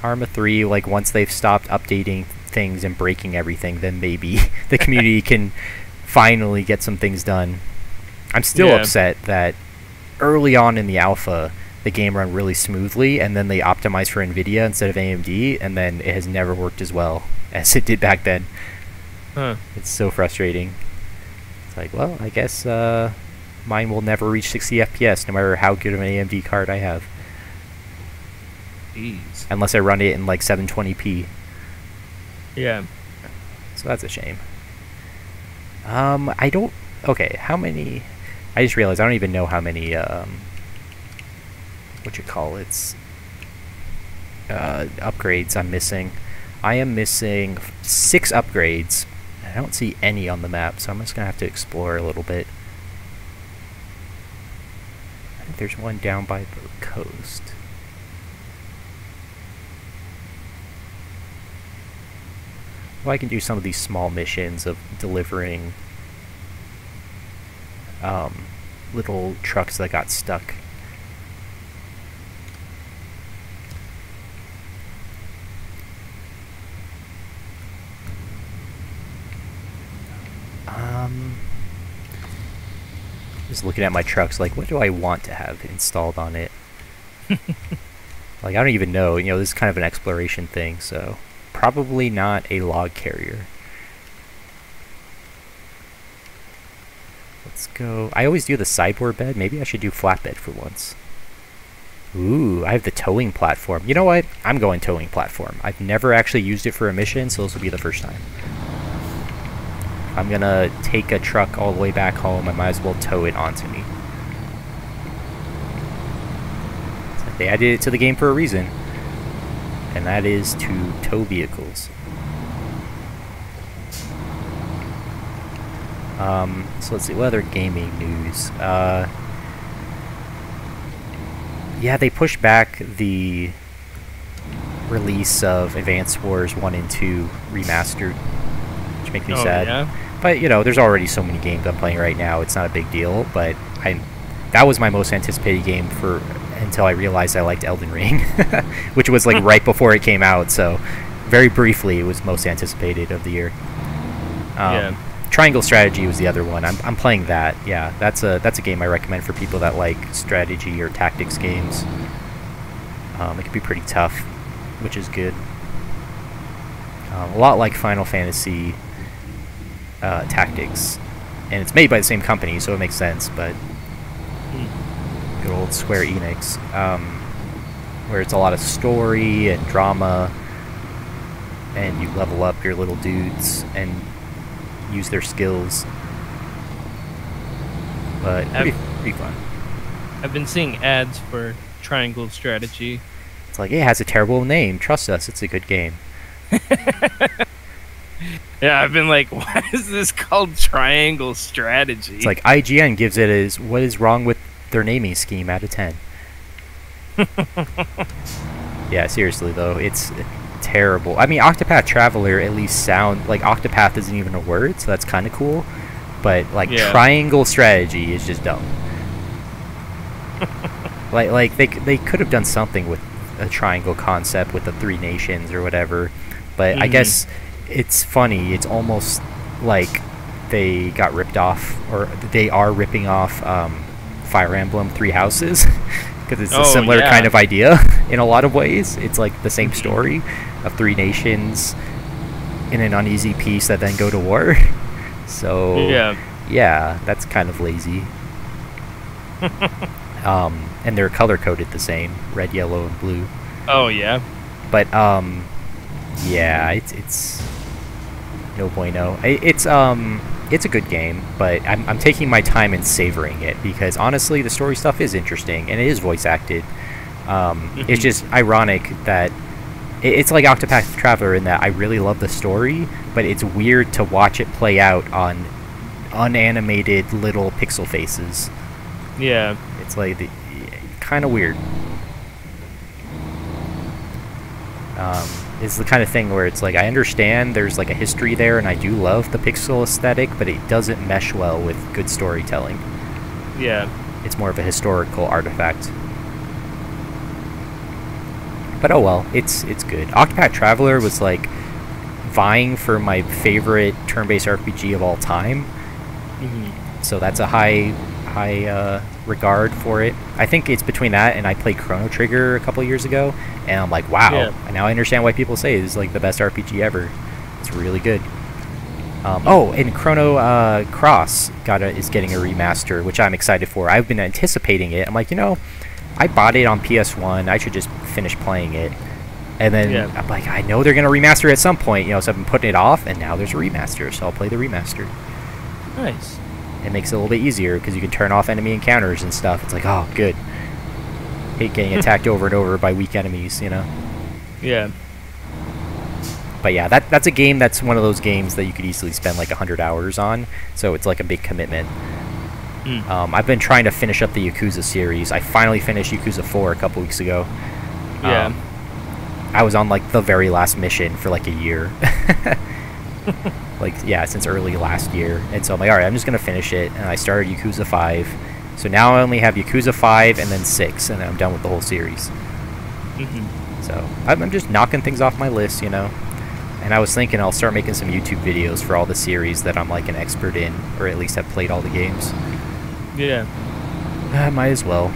Arma 3. Like once they've stopped updating things and breaking everything, then maybe the community can finally get some things done. I'm still upset that early on in the alpha, the game ran really smoothly, and then they optimized for NVIDIA instead of AMD, and then it has never worked as well as it did back then. Huh. It's so frustrating. It's like, well, I guess mine will never reach 60 FPS, no matter how good of an AMD card I have. Jeez. Unless I run it in like 720p. Yeah. So that's a shame. I don't... Okay, how many... I just realized I don't even know how many, upgrades I'm missing. I am missing 6 upgrades. I don't see any on the map, so I'm just going to have to explore a little bit. I think there's one down by the coast. Well, I can do some of these small missions of delivering little trucks that got stuck. Just looking at my trucks, like, what do I want to have installed on it? Like, I don't even know. This is kind of an exploration thing, so probably not a log carrier. Let's go. I always do the sideboard bed. Maybe I should do flatbed for once. Ooh, I have the towing platform. You know what? I'm going towing platform. I've never actually used it for a mission, so this will be the first time. I'm gonna take a truck all the way back home. I might as well tow it onto me. It's like they added it to the game for a reason, and that is to tow vehicles. So let's see, what other gaming news? Yeah, they pushed back the release of Advance Wars 1 and 2 remastered, which makes me sad. Yeah? But, there's already so many games I'm playing right now, it's not a big deal, but that was my most anticipated game until I realized I liked Elden Ring, which was like right before it came out, so very briefly it was most anticipated of the year. Yeah. Triangle Strategy was the other one. I'm playing that. Yeah, that's a game I recommend for people that like strategy or tactics games. It can be pretty tough, which is good. A lot like Final Fantasy Tactics, and it's made by the same company, so it makes sense. But good old Square Enix, where it's a lot of story and drama, and you level up your little dudes and use their skills, but pretty fun. I've been seeing ads for Triangle Strategy. It's like, it has a terrible name. Trust us, it's a good game. Yeah, I've been like, why is this called Triangle Strategy? It's like IGN gives it as what is wrong with their naming scheme out of 10. Yeah, seriously though, it's terrible. I mean, Octopath Traveler at least sound like Octopath isn't even a word, so that's kind of cool. but like Yeah. triangle strategy is just dumb. like they could have done something with a triangle concept with the 3 nations or whatever, but I guess it's funny. It's almost like they got ripped off, or they are ripping off Fire Emblem 3 Houses, because it's a similar kind of idea in a lot of ways. It's like the same story of 3 nations in an uneasy peace that then go to war. So yeah, that's kind of lazy. And they're color coded the same, red, yellow, and blue. Oh yeah. But yeah, it's no bueno. It's a good game, but I'm taking my time and savoring it, because honestly, the story stuff is interesting and it is voice acted. It's just ironic that it's like Octopath Traveler in that I really love the story, but it's weird to watch it play out on unanimated little pixel faces. Yeah. It's like kind of weird. It's the kind of thing where it's like, I understand there's like a history there, and I do love the pixel aesthetic, but it doesn't mesh well with good storytelling. Yeah. It's more of a historical artifact. But oh well, it's good. Octopath Traveler was like vying for my favorite turn-based RPG of all time. So that's a high regard for it. I think it's between that and I played Chrono Trigger a couple years ago, and I'm like, wow, now I understand why people say it's like the best RPG ever. It's really good. Oh, and Chrono Cross is getting a remaster, which I'm excited for. I've been anticipating it. I'm like, you know, I bought it on PS1. I should just finish playing it. And then I'm like, I know they're going to remaster it at some point, you know, so I've been putting it off, and now there's a remaster, so I'll play the remaster. Nice. It makes it a little bit easier because you can turn off enemy encounters and stuff. It's like, oh, good. Hate getting attacked over and over by weak enemies, you know? Yeah. But yeah, that's a game that's one of those games that you could easily spend like 100 hours on, so it's like a big commitment. I've been trying to finish up the Yakuza series. I finally finished Yakuza 4 a couple weeks ago. Yeah. I was on like the very last mission for like a year. Like, yeah, since early last year. And so I'm like, alright, I'm just going to finish it. And I started Yakuza 5. So now I only have Yakuza 5 and then 6, and then I'm done with the whole series. So I'm just knocking things off my list, you know. And I was thinking I'll start making some YouTube videos for all the series that I'm like an expert in, or at least have played all the games. Yeah. Might as well.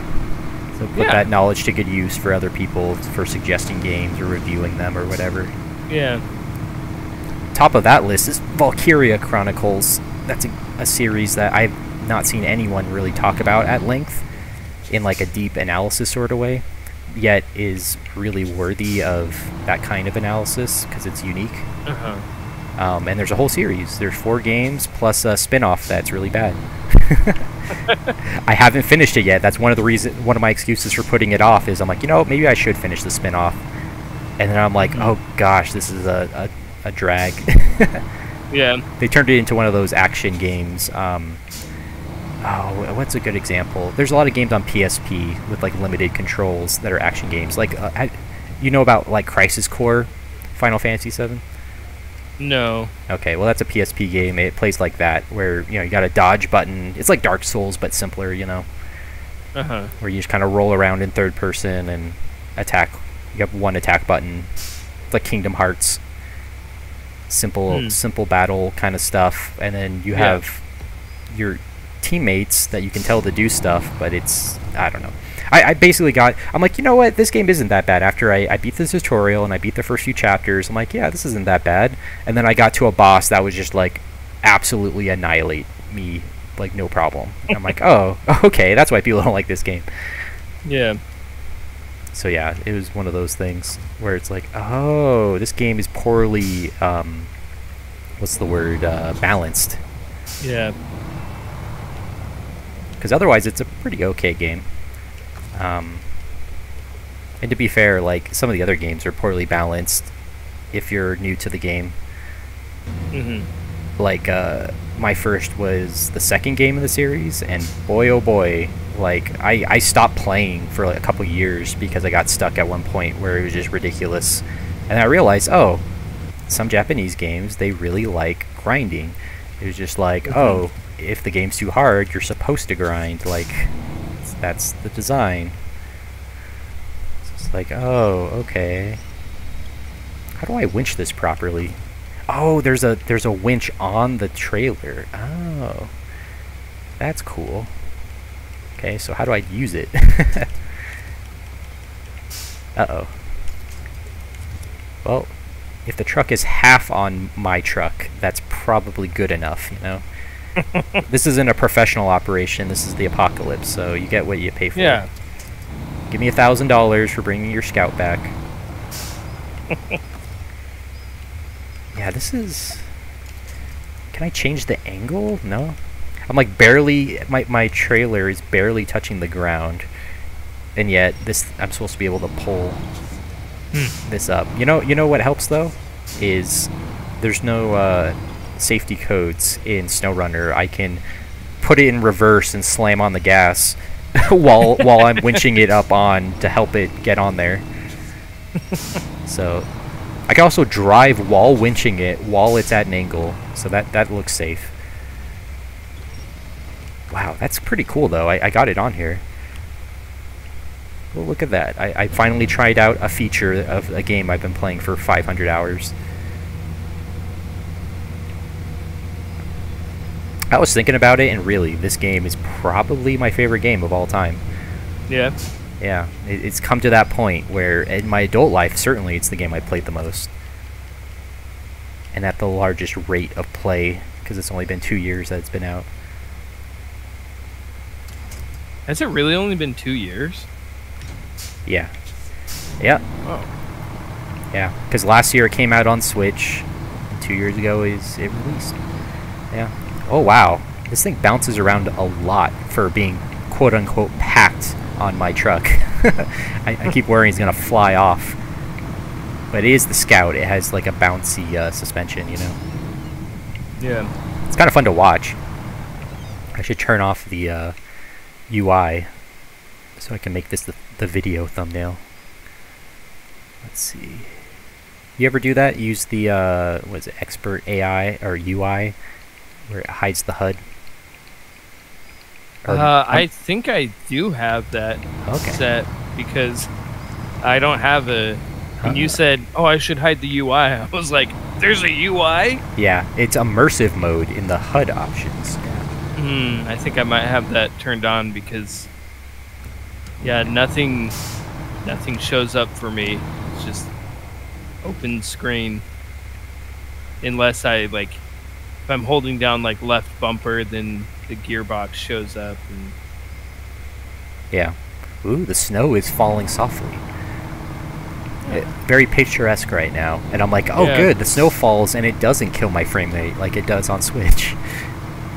So put that knowledge to good use for other people, for suggesting games or reviewing them or whatever. Yeah. Top of that list is Valkyria Chronicles. That's a series that I've not seen anyone really talk about at length in like a deep analysis sort of way, yet is really worthy of that kind of analysis because it's unique. And there's a whole series. There's 4 games plus a spin-off that's really bad. I haven't finished it yet. That's one of my excuses for putting it off is I'm like, you know, maybe I should finish the spin-off. And then I'm like, oh gosh, this is a drag. Yeah. They turned it into one of those action games. What's a good example? There's a lot of games on PSP with like limited controls that are action games. Like, you know about like Crisis Core, Final Fantasy VII? No. Okay, well that's a PSP game. It plays like that, where you know you got a dodge button. It's like Dark Souls but simpler, you know. Where you just kind of roll around in third person and attack. You have one attack button. It's like Kingdom Hearts. Simple battle kind of stuff, and then you have your teammates that you can tell to do stuff, but it's, I don't know. I basically I'm like, you know what, this game isn't that bad. After I beat the tutorial and I beat the first few chapters, I'm like, yeah, this isn't that bad. And then I got to a boss that was just like absolutely annihilate me, like no problem. And I'm like, oh, okay, that's why people don't like this game. Yeah. So yeah, it was one of those things where it's like, oh, this game is poorly, what's the word, balanced. Yeah. Because otherwise it's a pretty okay game. And to be fair, like, some of the other games are poorly balanced if you're new to the game. Like, my first was the second game of the series, and boy oh boy, like, I stopped playing for like a couple years because I got stuck at one point where it was just ridiculous. And I realized, oh, some Japanese games, they really like grinding. It was just like, oh, if the game's too hard, you're supposed to grind. Like, that's the design. It's like, oh, okay. How do I winch this properly? Oh, there's a winch on the trailer. Oh, that's cool. Okay, so how do I use it? Uh-oh. Well, if the truck is half on my truck, that's probably good enough, you know? This isn't a professional operation. This is the apocalypse, so you get what you pay for. Yeah. Give me $1,000 for bringing your scout back. Yeah, this is... Can I change the angle? No? I'm like barely... My trailer is barely touching the ground. And yet, I'm supposed to be able to pull this up. You know what helps, though? Is there's no safety codes in Snowrunner. I can put it in reverse and slam on the gas while I'm winching it up on to help it get on there. So... I can also drive while winching it while it's at an angle, so that looks safe. Wow, that's pretty cool though. I got it on here. Well, look at that. I finally tried out a feature of a game I've been playing for 500 hours. I was thinking about it, and really, this game is probably my favorite game of all time. Yeah. Yeah, it's come to that point where in my adult life, certainly it's the game I played the most. And at the largest rate of play, because it's only been 2 years that it's been out. Has it really only been 2 years? Yeah. Yeah. Oh. Yeah, because last year it came out on Switch. And 2 years ago it released. Yeah. Oh, wow. This thing bounces around a lot for being quote-unquote packed on my truck. I keep worrying it's gonna fly off, but it is the Scout. It has like a bouncy suspension, you know. Yeah, it's kind of fun to watch. I should turn off the UI so I can make this the video thumbnail. Let's see. You ever do that? Use the what is it, Expert AI or UI, where it hides the HUD? I think I do have that set because I don't have a... When you said, oh, I should hide the UI, I was like, there's a UI? Yeah, it's Immersive Mode in the HUD options. I think I might have that turned on because, yeah, nothing shows up for me. It's just open screen. Unless I, like, if I'm holding down, like, left bumper, then the gearbox shows up. And yeah. Ooh, the snow is falling softly. Very picturesque right now. And I'm like, oh, yeah, good, the snow falls and it doesn't kill my frame rate like it does on Switch.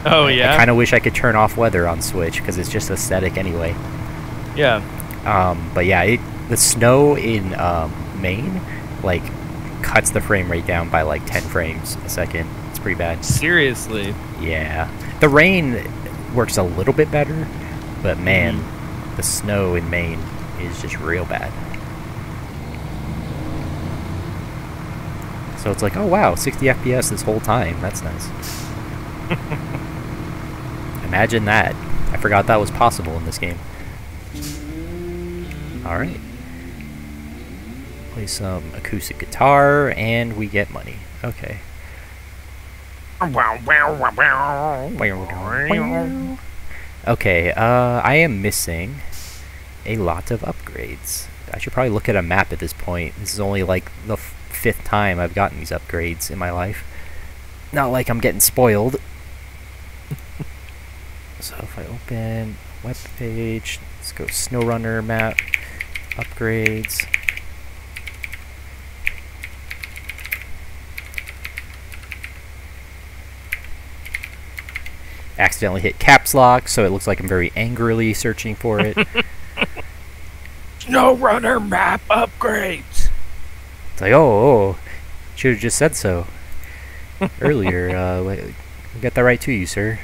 Oh, yeah? I kind of wish I could turn off weather on Switch because it's just aesthetic anyway. Yeah. But yeah, the snow in Maine, like, cuts the frame rate down by like 10 frames a second. It's pretty bad. Seriously? Yeah. The rain works a little bit better, but man, the snow in Maine is just real bad. So it's like, oh wow, 60 FPS this whole time. That's nice. Imagine that. I forgot that was possible in this game. Alright. Play some acoustic guitar, and we get money. Okay. Okay, I am missing a lot of upgrades. I should probably look at a map at this point. This is only like the 5th time I've gotten these upgrades in my life. Not like I'm getting spoiled. So if I open web page, let's go Snowrunner map, upgrades. Accidentally hit caps lock, so it looks like I'm very angrily searching for it. Snowrunner map upgrades. It's like, oh, should have just said so earlier. We got that right to you, sir.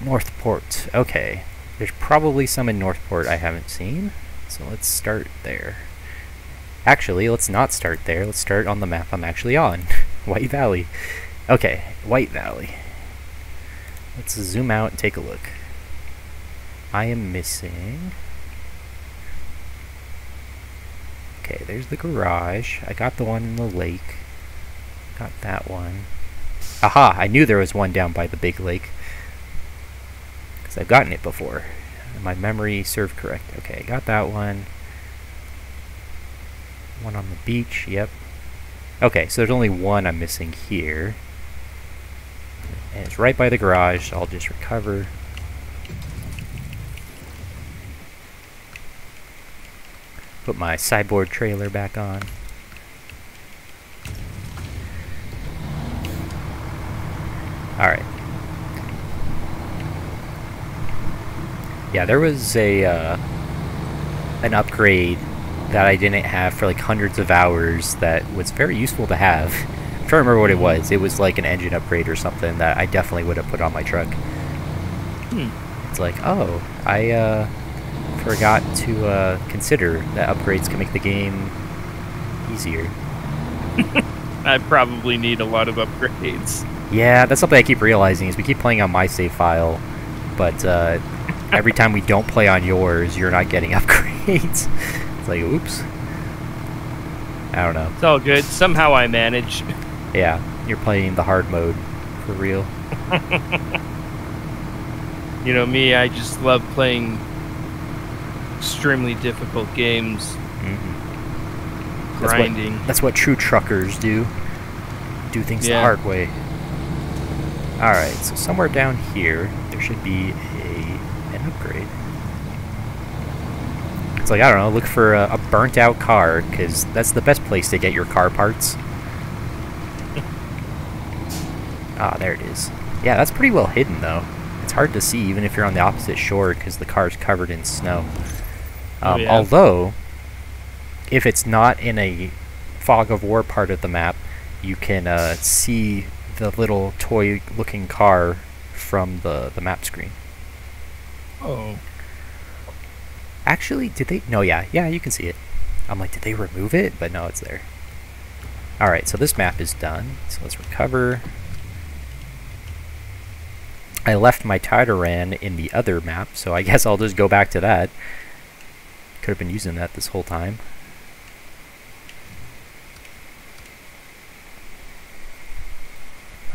Northport. Okay, there's probably some in Northport I haven't seen, so let's start there. Actually, let's not start there. Let's start on the map I'm actually on. White Valley. Okay, White Valley. Let's zoom out and take a look. I am missing... Okay, there's the garage. I got the one in the lake. Got that one. Aha! I knew there was one down by the big lake. Because I've gotten it before. My memory served correct. Okay, got that one. One on the beach, yep. Okay, so there's only one I'm missing here. And it's right by the garage, so I'll just recover. Put my sideboard trailer back on. Alright. Yeah, there was an upgrade that I didn't have for like hundreds of hours that was very useful to have. I'm trying to remember what it was. It was like an engine upgrade or something that I definitely would have put on my truck. It's like, oh, I forgot to consider that upgrades can make the game easier. I probably need a lot of upgrades. Yeah, that's something I keep realizing is we keep playing on my save file, but every time we don't play on yours, you're not getting upgrades. It's like, oops. I don't know. It's all good. Somehow I manage. Yeah, you're playing the hard mode for real. You know me, I just love playing extremely difficult games. Grinding. That's what true truckers do. Do things the hard way. Alright, so somewhere down here, there should be an upgrade. It's like, I don't know, look for a burnt out car, because that's the best place to get your car parts. Ah, there it is. Yeah, that's pretty well hidden, though. It's hard to see, even if you're on the opposite shore, because the car's covered in snow. Although, if it's not in a fog of war part of the map, you can see the little toy-looking car from the map screen. Oh. Actually, did they? No, yeah, you can see it. I'm like, did they remove it? But no, it's there. Alright, so this map is done. So let's recover. I left my Titaran in the other map, so I guess I'll just go back to that. Could have been using that this whole time.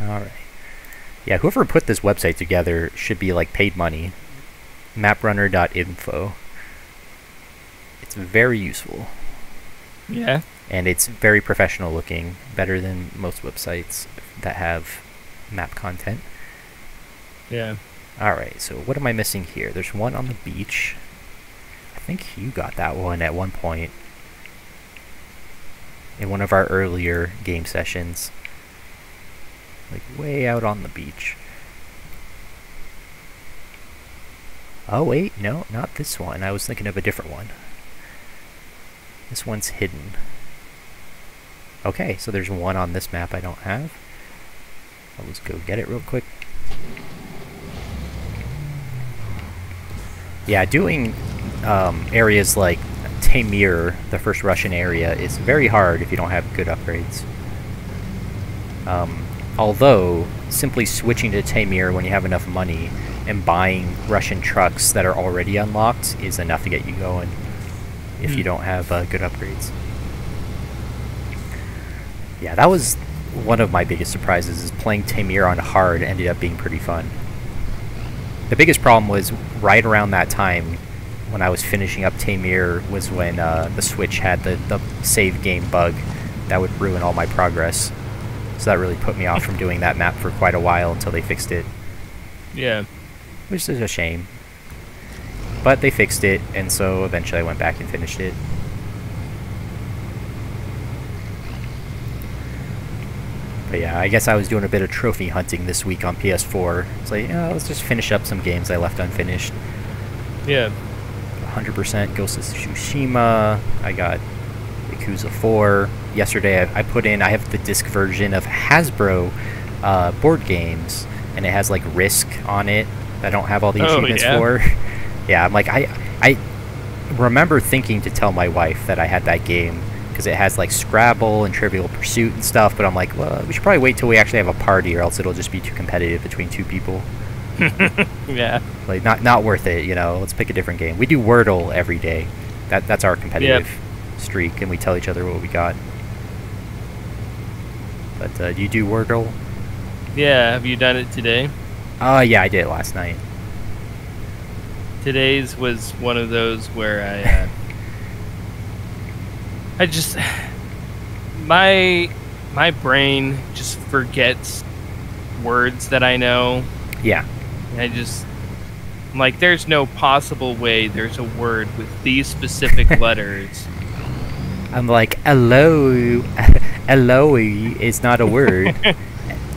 Alright. Yeah, whoever put this website together should be like paid money. Maprunner.info. It's very useful. Yeah. And it's very professional looking, better than most websites that have map content. Yeah. Alright, so what am I missing here? There's one on the beach. I think you got that one at one point in one of our earlier game sessions. Like way out on the beach. Oh wait, no, not this one. I was thinking of a different one. This one's hidden. Okay, so there's one on this map I don't have. I'll just go get it real quick. Yeah, doing areas like Taymyr, the first Russian area, is very hard if you don't have good upgrades. Although, simply switching to Taymyr when you have enough money and buying Russian trucks that are already unlocked is enough to get you going if you don't have good upgrades. Yeah, that was one of my biggest surprises, is playing Taymyr on hard ended up being pretty fun. The biggest problem was right around that time when I was finishing up Taymyr was when the Switch had the save game bug that would ruin all my progress. So that really put me off from doing that map for quite a while until they fixed it. Yeah. Which is a shame. But they fixed it, and so eventually I went back and finished it. But yeah, I guess I was doing a bit of trophy hunting this week on PS4. It's like, let's just finish up some games I left unfinished. Yeah. 100% Ghost of Tsushima. I got Yakuza 4. Yesterday I put in, I have the disc version of Hasbro board games, and it has like Risk on it. I don't have all the achievements for. Yeah, I'm like, I remember thinking to tell my wife that I had that game, because it has like Scrabble and Trivial Pursuit and stuff, but I'm like, well, we should probably wait till we actually have a party, or else it'll just be too competitive between two people. Yeah. Like, not worth it, you know. Let's pick a different game. We do Wordle every day. That's our competitive streak, and we tell each other what we got. But do you do Wordle? Yeah, have you done it today? Yeah, I did it last night. Today's was one of those where I just my brain just forgets words that I know. Yeah. I'm like, there's no possible way there's a word with these specific letters. I'm like, hello, Aloe is not a word.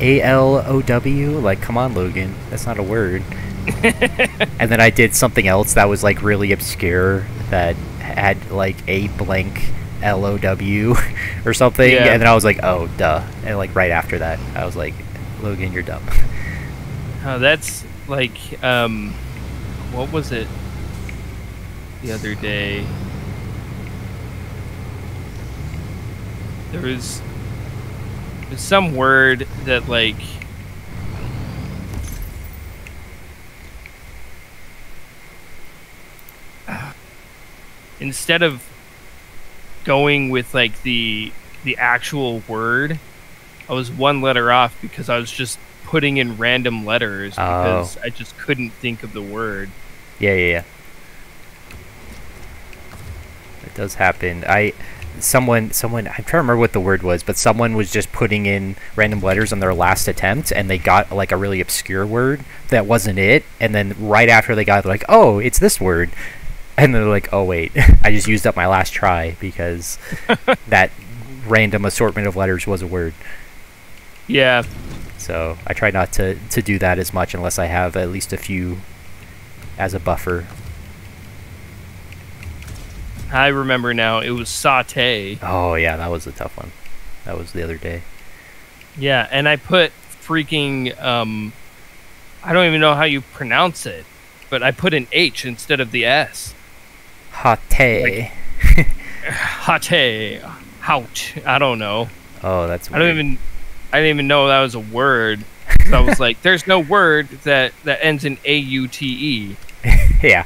ALOW, like, come on, Logan, that's not a word. And then I did something else that was like really obscure that had like a blank LOW or something, and then I was like, oh, duh. And like right after that, I was like, Logan, you're dumb. Oh, that's like, what was it the other day? There was some word that like instead of going with like the actual word, I was one letter off because I was just putting in random letters because I just couldn't think of the word. Yeah. It does happen. Someone, I'm trying to remember what the word was, but someone was just putting in random letters on their last attempt, and they got like a really obscure word that wasn't it, and then right after they got it, they're like, oh, it's this word. And then they're like, oh, wait, I just used up my last try because that random assortment of letters was a word. Yeah. So I try not to do that as much unless I have at least a few as a buffer. I remember now, it was saute. Oh, yeah, that was a tough one. That was the other day. Yeah, and I put freaking, I don't even know how you pronounce it, but I put an H instead of the S. Hate. Hate. Ouch. I don't know. Oh, that's weird. I didn't even know that was a word. So I was like, there's no word that ends in A-U-T-E. Yeah.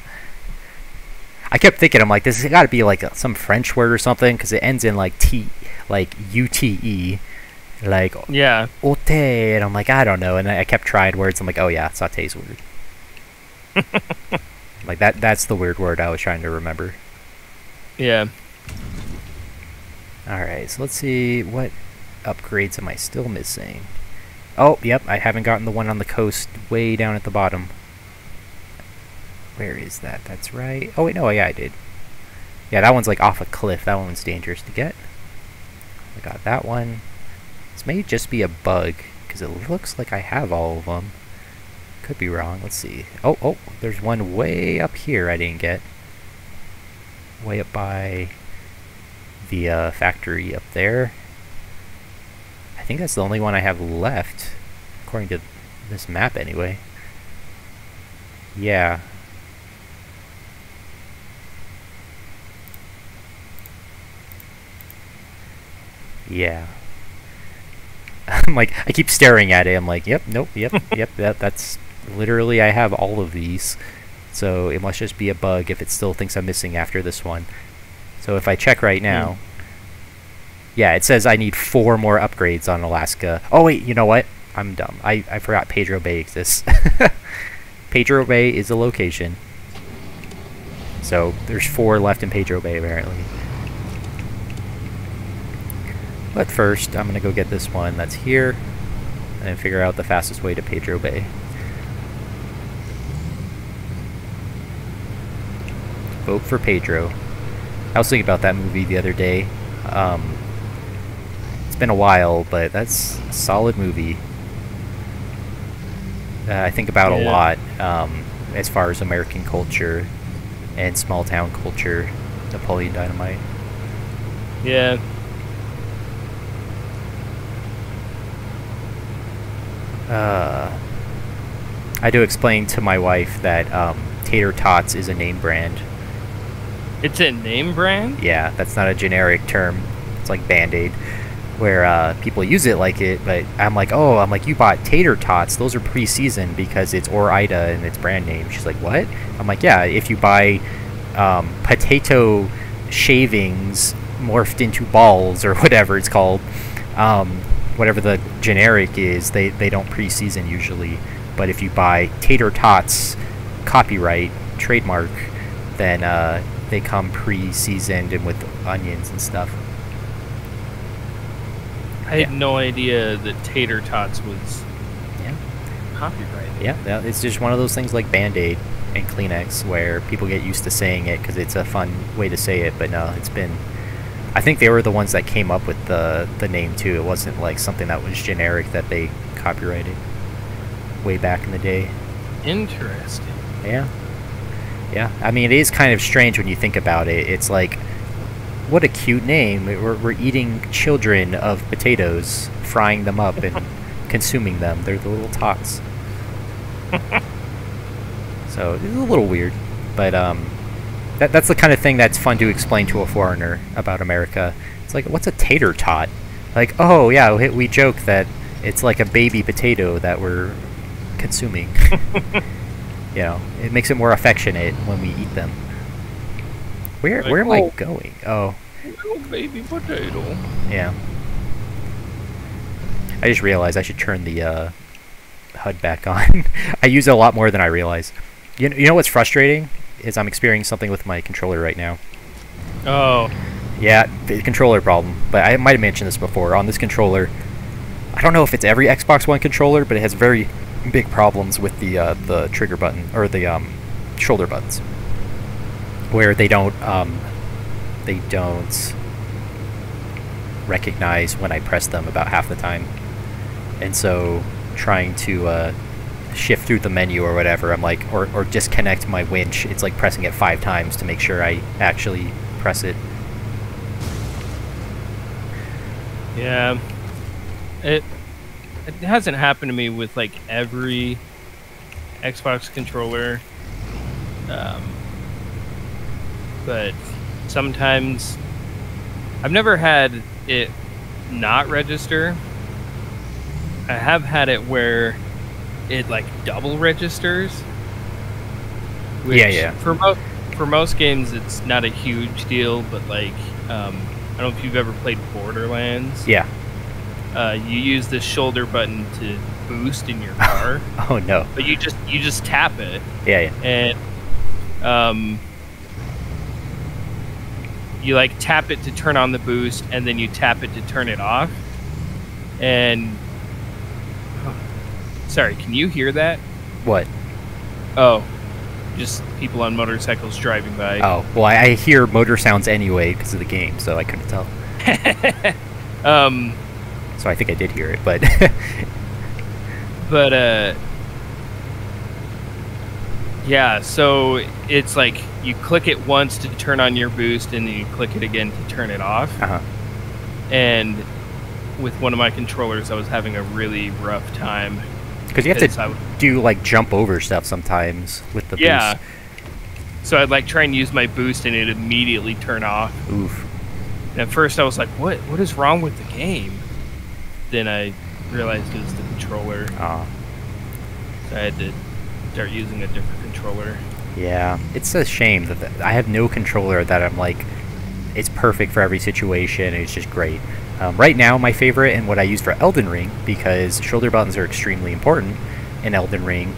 I kept thinking, I'm like, this has got to be like some French word or something, because it ends in like T, like U-T-E, like yeah, ote, and I'm like, I don't know, and I kept trying words. I'm like, oh yeah, saute's weird. Like that's the weird word I was trying to remember. Yeah. All right, so let's see, what upgrades am I still missing? Oh, yep, I haven't gotten the one on the coast way down at the bottom. Where is that? That's right. Oh, wait, no, yeah, I did. Yeah, that one's like off a cliff. That one's dangerous to get. I got that one. This may just be a bug, because it looks like I have all of them. Could be wrong. Let's see. Oh, there's one way up here I didn't get. Way up by the factory up there. I think that's the only one I have left, according to this map anyway. Yeah. Yeah. I'm like, I keep staring at it. I'm like, yep, nope, yep, that's literally, I have all of these. So it must just be a bug if it still thinks I'm missing after this one. So if I check right now, yeah, it says I need 4 more upgrades on Alaska. Oh wait, you know what? I'm dumb. I forgot Pedro Bay exists. Pedro Bay is a location. So there's 4 left in Pedro Bay apparently. But first, I'm going to go get this one that's here, and then figure out the fastest way to Pedro Bay. Vote for Pedro. I was thinking about that movie the other day. It's been a while, but that's a solid movie. I think about a lot as far as American culture and small town culture. Napoleon Dynamite. Yeah. I do explain to my wife that Tater Tots is a name brand. It's a name brand? Yeah, that's not a generic term. It's like Band-Aid. where people use it like it, but I'm like, oh, you bought tater tots, those are pre-seasoned because it's Ore-Ida and its brand name. She's like, what? I'm like, yeah, if you buy potato shavings morphed into balls or whatever it's called, whatever the generic is, they don't pre-season usually. But if you buy tater tots copyright trademark, then they come pre-seasoned and with onions and stuff. I had no idea that tater tots was copyrighted. Yeah, it's just one of those things like Band-Aid and Kleenex where people get used to saying it because it's a fun way to say it, but no, it's been... I think they were the ones that came up with the name too. It wasn't like something that was generic that they copyrighted way back in the day. Interesting. Yeah. Yeah, I mean, it is kind of strange when you think about it. It's like, what a cute name. We're eating children of potatoes, frying them up and consuming them. They're the little tots. So it's a little weird, but that's the kind of thing that's fun to explain to a foreigner about America. It's like, what's a tater tot? Like, oh yeah, we joke that it's like a baby potato that we're consuming. You know, it makes it more affectionate when we eat them. Where am I going? Oh. Little baby potato. Yeah. I just realized I should turn the HUD back on. I use it a lot more than I realize. You know what's frustrating? Is I'm experiencing something with my controller right now. Oh. Yeah, the controller problem. But I might have mentioned this before. On this controller, I don't know if it's every Xbox One controller, but it has very big problems with the trigger button, or the shoulder buttons, where they don't recognize when I press them about half the time. And so trying to shift through the menu or whatever, I'm like, or disconnect my winch, it's like pressing it 5 times to make sure I actually press it. Yeah. It hasn't happened to me with like every Xbox controller, but sometimes I've never had it not register. I have had it where it like double registers. Which Yeah. For most games, it's not a huge deal, but like I don't know if you've ever played Borderlands. Yeah. You use the shoulder button to boost in your car. Oh no! But you just tap it. Yeah. And you like tap it to turn on the boost, and then you tap it to turn it off. And sorry, can you hear that? What? Oh, just people on motorcycles driving by. Oh, well, I hear motor sounds anyway because of the game, so I couldn't tell. So I think I did hear it, but... But, yeah, so it's like you click it once to turn on your boost, and then you click it again to turn it off. Uh-huh. And with one of my controllers, I was having a really rough time. Because you have to do, like, jump over stuff sometimes with the boost. So I'd, like, try and use my boost, and it'd immediately turn off. Oof. And at first I was like, what is wrong with the game? Then I realized it was the controller. Oh. So I had to start using a different controller. Yeah, it's a shame that I have no controller that I'm like, it's perfect for every situation, and it's just great. Right now, my favorite, and what I use for Elden Ring, because shoulder buttons are extremely important in Elden Ring,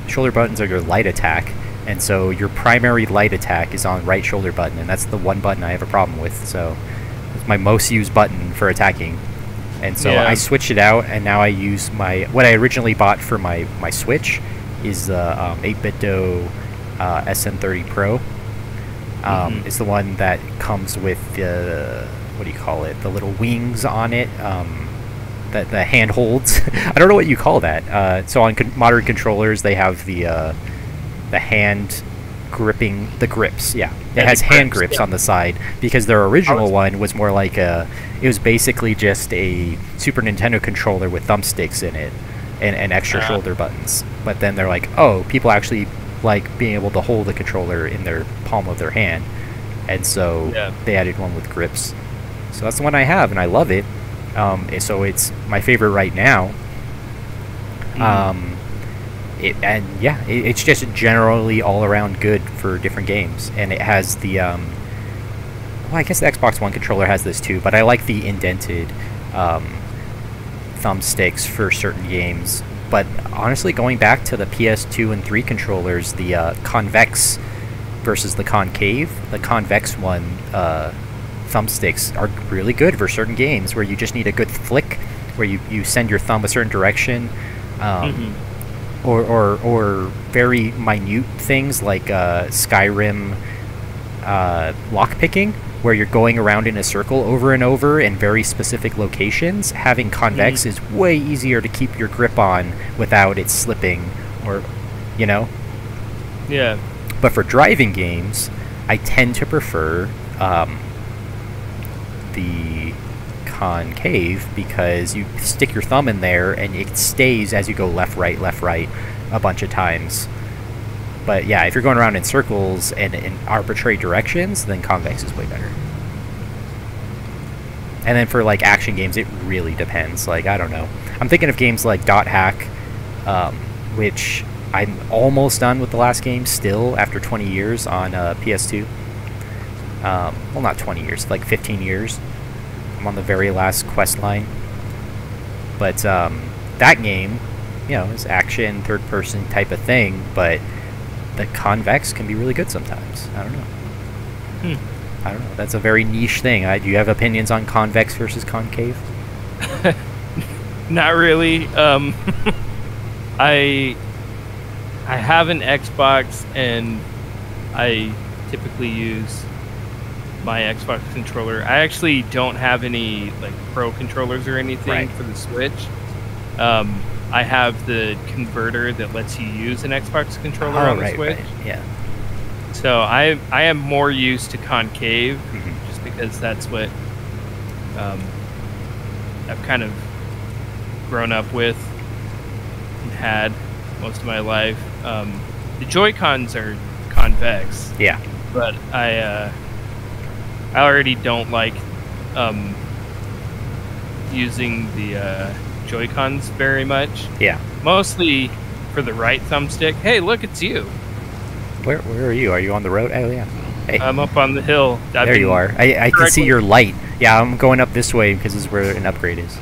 shoulder buttons are your light attack, and so your primary light attack is on right shoulder button, and that's the one button I have a problem with, so it's my most used button for attacking. And so I switched it out, and now I use what I originally bought for my Switch is the 8BitDo SN30 Pro. It's the one that comes with the, what do you call it, the little wings on it, the handholds. I don't know what you call that. So on modern controllers, they have the hand gripping, the grips, it has hand grips on the side, because their original one was more like it was basically just a Super Nintendo controller with thumbsticks in it and extra shoulder buttons. But then they're like, oh, people actually like being able to hold the controller in their palm of their hand, and so they added one with grips. So that's the one I have, and I love it. So it's my favorite right now. It's just generally all around good for different games, and it has the well, I guess the Xbox One controller has this too, but I like the indented thumbsticks for certain games. But honestly, going back to the PS2 and 3 controllers, the convex versus the concave, the convex one thumbsticks are really good for certain games where you just need a good flick, where you send your thumb a certain direction, or very minute things like Skyrim lockpicking, where you're going around in a circle over and over in very specific locations. Having convex is way easier to keep your grip on without it slipping, or, you know? Yeah. But for driving games, I tend to prefer the concave, because you stick your thumb in there and it stays as you go left, right a bunch of times. But yeah, if you're going around in circles and in arbitrary directions, then convex is way better. And then for like action games, it really depends. Like, I don't know. I'm thinking of games like Dot Hack, which I'm almost done with the last game still after 20 years on PS2. Well, not 20 years, like 15 years. I'm on the very last quest line. But that game, you know, is action, third-person type of thing, but the convex can be really good sometimes. I don't know. I don't know. That's a very niche thing. Do you have opinions on convex versus concave? Not really. I have an Xbox, and I typically use my Xbox controller. I actually don't have any like pro controllers or anything for the Switch. I have the converter that lets you use an Xbox controller on the Switch. Yeah. So I am more used to concave, just because that's what I've kind of grown up with and had most of my life. The Joy-Cons are convex. Yeah. But I already don't like using the Joy-Cons very much. Yeah. Mostly for the right thumbstick. Hey, look, it's you. Where are you? Are you on the road? Oh, yeah. Hey. I'm up on the hill. There you are. I can see your light. Yeah, I'm going up this way because this is where an upgrade is.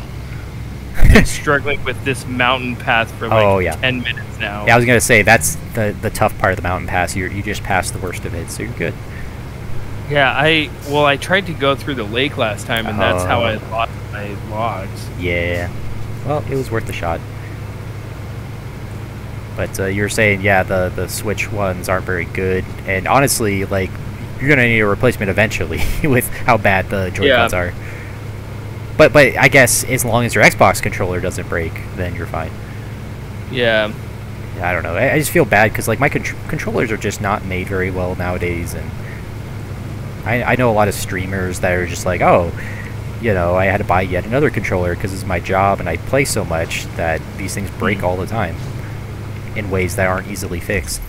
I've been struggling with this mountain path for like 10 minutes now. Yeah, I was going to say, that's the tough part of the mountain pass. You just passed the worst of it, so you're good. Yeah, I tried to go through the lake last time, and that's how I lost my logs. Yeah. Well, it was worth the shot. But you're saying, yeah, the Switch ones aren't very good. And honestly, like, you're going to need a replacement eventually with how bad the Joy-Cons are. But I guess as long as your Xbox controller doesn't break, then you're fine. Yeah. I don't know. I just feel bad because, like, my controllers are just not made very well nowadays. And I know a lot of streamers that are just like, oh, you know, I had to buy yet another controller because it's my job and I play so much that these things break all the time in ways that aren't easily fixed.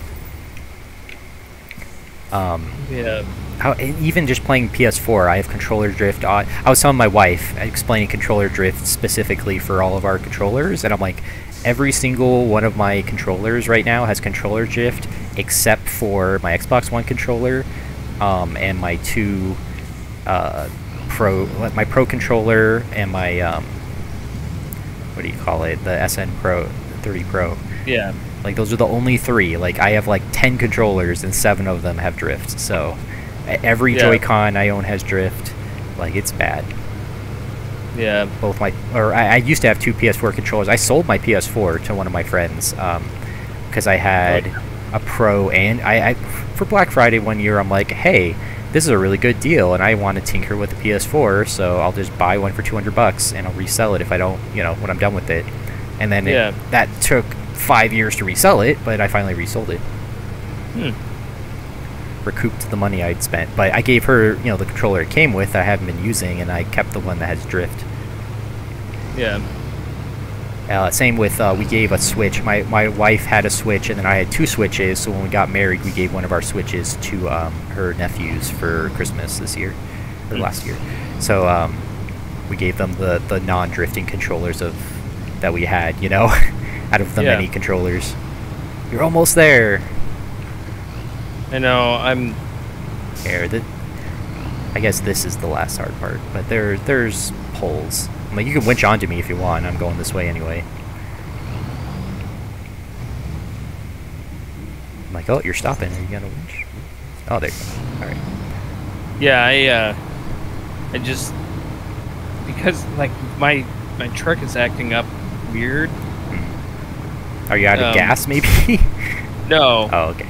Yeah. Even just playing PS4, I have controller drift on. I was telling my wife, explaining controller drift specifically for all of our controllers, and I'm like, every single one of my controllers right now has controller drift except for my Xbox One controller, and my two my Pro controller and my what do you call it, the SN Pro 30 Pro. Yeah. Like, those are the only three. Like, I have like 10 controllers and 7 of them have drift. So every Joy-Con I own has drift. Like, it's bad. Yeah. Both I used to have 2 PS4 controllers. I sold my PS4 to one of my friends because I had a Pro, and I for Black Friday one year, I'm like, hey, this is a really good deal, and I want to tinker with the PS4, so I'll just buy one for $200 and I'll resell it if I don't, you know, when I'm done with it. And then that took 5 years to resell it, but I finally resold it. Recouped the money I'd spent. But I gave her, you know, the controller it came with that I haven't been using, and I kept the one that has drift. Yeah. Same with, we gave a Switch. My wife had a Switch, and then I had 2 Switches, so when we got married, we gave one of our Switches to her nephews for Christmas this year, or last year. So, we gave them the non-drifting controllers that we had, you know, out of the many controllers. You're almost there. I know. I'm. Here, I guess this is the last hard part, but there's poles. I mean, you can winch onto me if you want. I'm going this way anyway. I'm like, oh, you're stopping. Are you gonna winch? Oh, there you go. All right. Yeah, I just because like my truck is acting up weird. Are you out of gas, maybe? No. Oh, okay.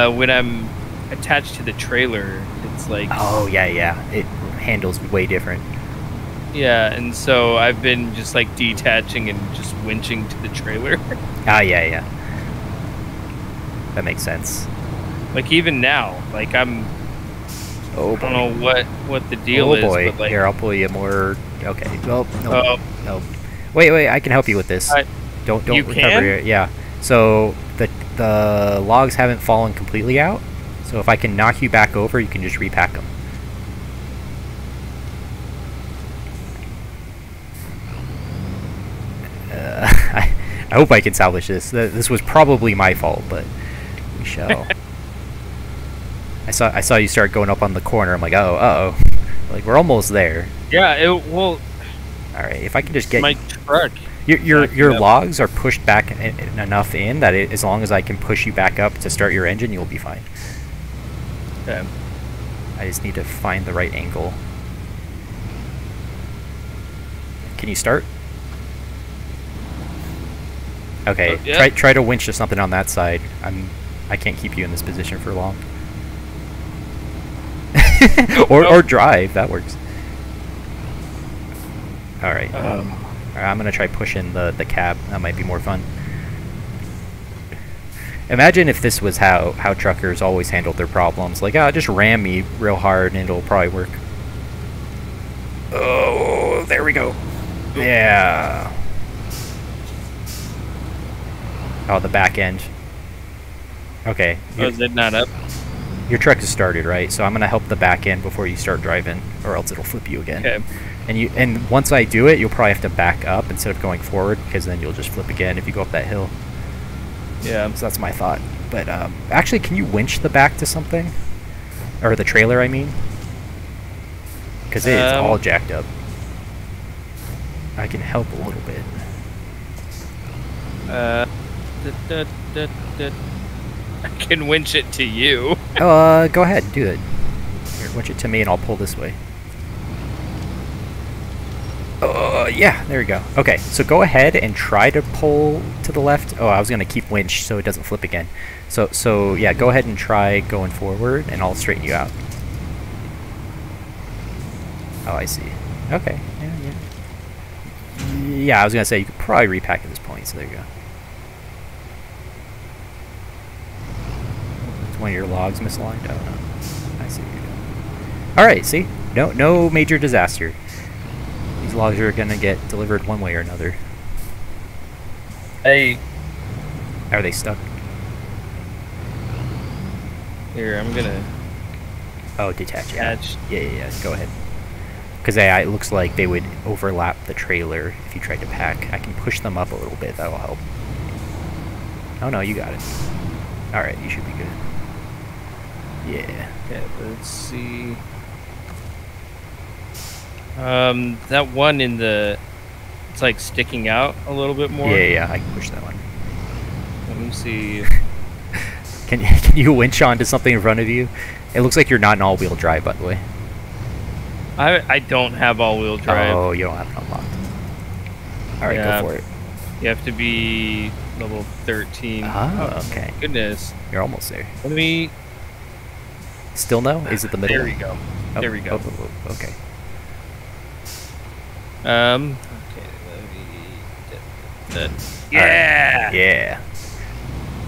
When I'm attached to the trailer, it's like. Oh yeah, it handles way different. Yeah, and so I've been just like detaching and just winching to the trailer. Ah, yeah. That makes sense. Like even now, like I'm. Oh boy. I don't know what the deal is. Oh boy. But like, here, I'll pull you more. Okay. Well, no. Oh. No. Wait. I can help you with this. Don't you recover can? here. Yeah. So the logs haven't fallen completely out. So if I can knock you back over, you can just repack them. I hope I can salvage this. This was probably my fault, but we shall. I saw you start going up on the corner. I'm like, uh-oh. Like, we're almost there. Yeah, well... Alright, if I can just get... My truck. Your logs are pushed back enough in that as long as I can push you back up to start your engine, you'll be fine. Okay. I just need to find the right angle. Can you start? Okay, yeah. try to winch to something on that side. I can't keep you in this position for long. or drive, that works. Alright. Alright, I'm gonna try pushing the cab. That might be more fun. Imagine if this was how truckers always handled their problems. Like, just ram me real hard and it'll probably work. Oh, there we go. Yeah. Oh, the back end. Okay. Is it not up? Your truck is started, right? So I'm gonna help the back end before you start driving, or else it'll flip you again. Okay. And once I do it, you'll probably have to back up instead of going forward, because then you'll just flip again if you go up that hill. Yeah. So that's my thought. But actually, can you winch the back to something, or the trailer? I mean, because it's all jacked up. I can help a little bit. I can winch it to you. Go ahead and do it. Here, winch it to me and I'll pull this way. Yeah, there we go. Okay, so go ahead and try to pull to the left. Oh, I was going to keep winch so it doesn't flip again. So yeah, go ahead and try going forward and I'll straighten you out. Oh, I see. Okay, yeah, I was going to say, you could probably repack at this point, so there you go. One of your logs misaligned? Oh no. I see what you're doing. Alright, see? No major disaster. These logs are gonna get delivered one way or another. Hey. Are they stuck? Here, I'm gonna... Oh, detach. Detach. Yeah. Go ahead. Because it looks like they would overlap the trailer if you tried to pack. I can push them up a little bit. That'll help. Oh no, you got it. Alright, you should be good. Yeah. Okay, let's see. That one in the... It's like sticking out a little bit more. Yeah, I can push that one. Let me see. Can you winch onto something in front of you? It looks like you're not in all-wheel drive, by the way. I don't have all-wheel drive. Oh, you don't have it unlocked. Alright, Yeah. go for it. You have to be level 13. Oh, okay. Goodness. You're almost there. Let me... Still no? Is it the middle? There we go. Oh, There we go. Okay. Okay, let me... Yeah! Right. Yeah.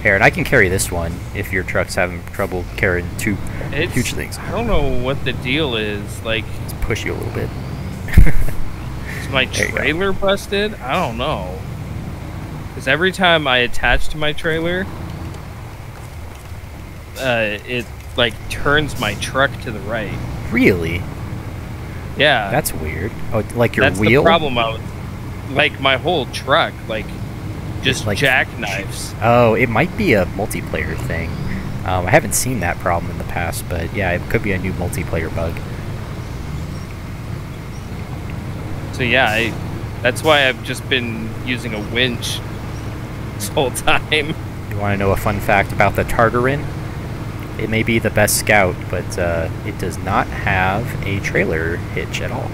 Here, and I can carry this one if your truck's having trouble carrying two huge things. I don't know what the deal is. Like... Let's push you a little bit. Is my trailer busted? I don't know. Because every time I attach to my trailer, it like turns my truck to the right. Really? Yeah. That's weird. Oh, like your That's wheel? the problem out. Like my whole truck, like just like jackknives. Oh, it might be a multiplayer thing. I haven't seen that problem in the past, but yeah, it could be a new multiplayer bug. So yeah, that's why I've just been using a winch this whole time. You want to know a fun fact about the Tartarin? It may be the best scout, but it does not have a trailer hitch at all.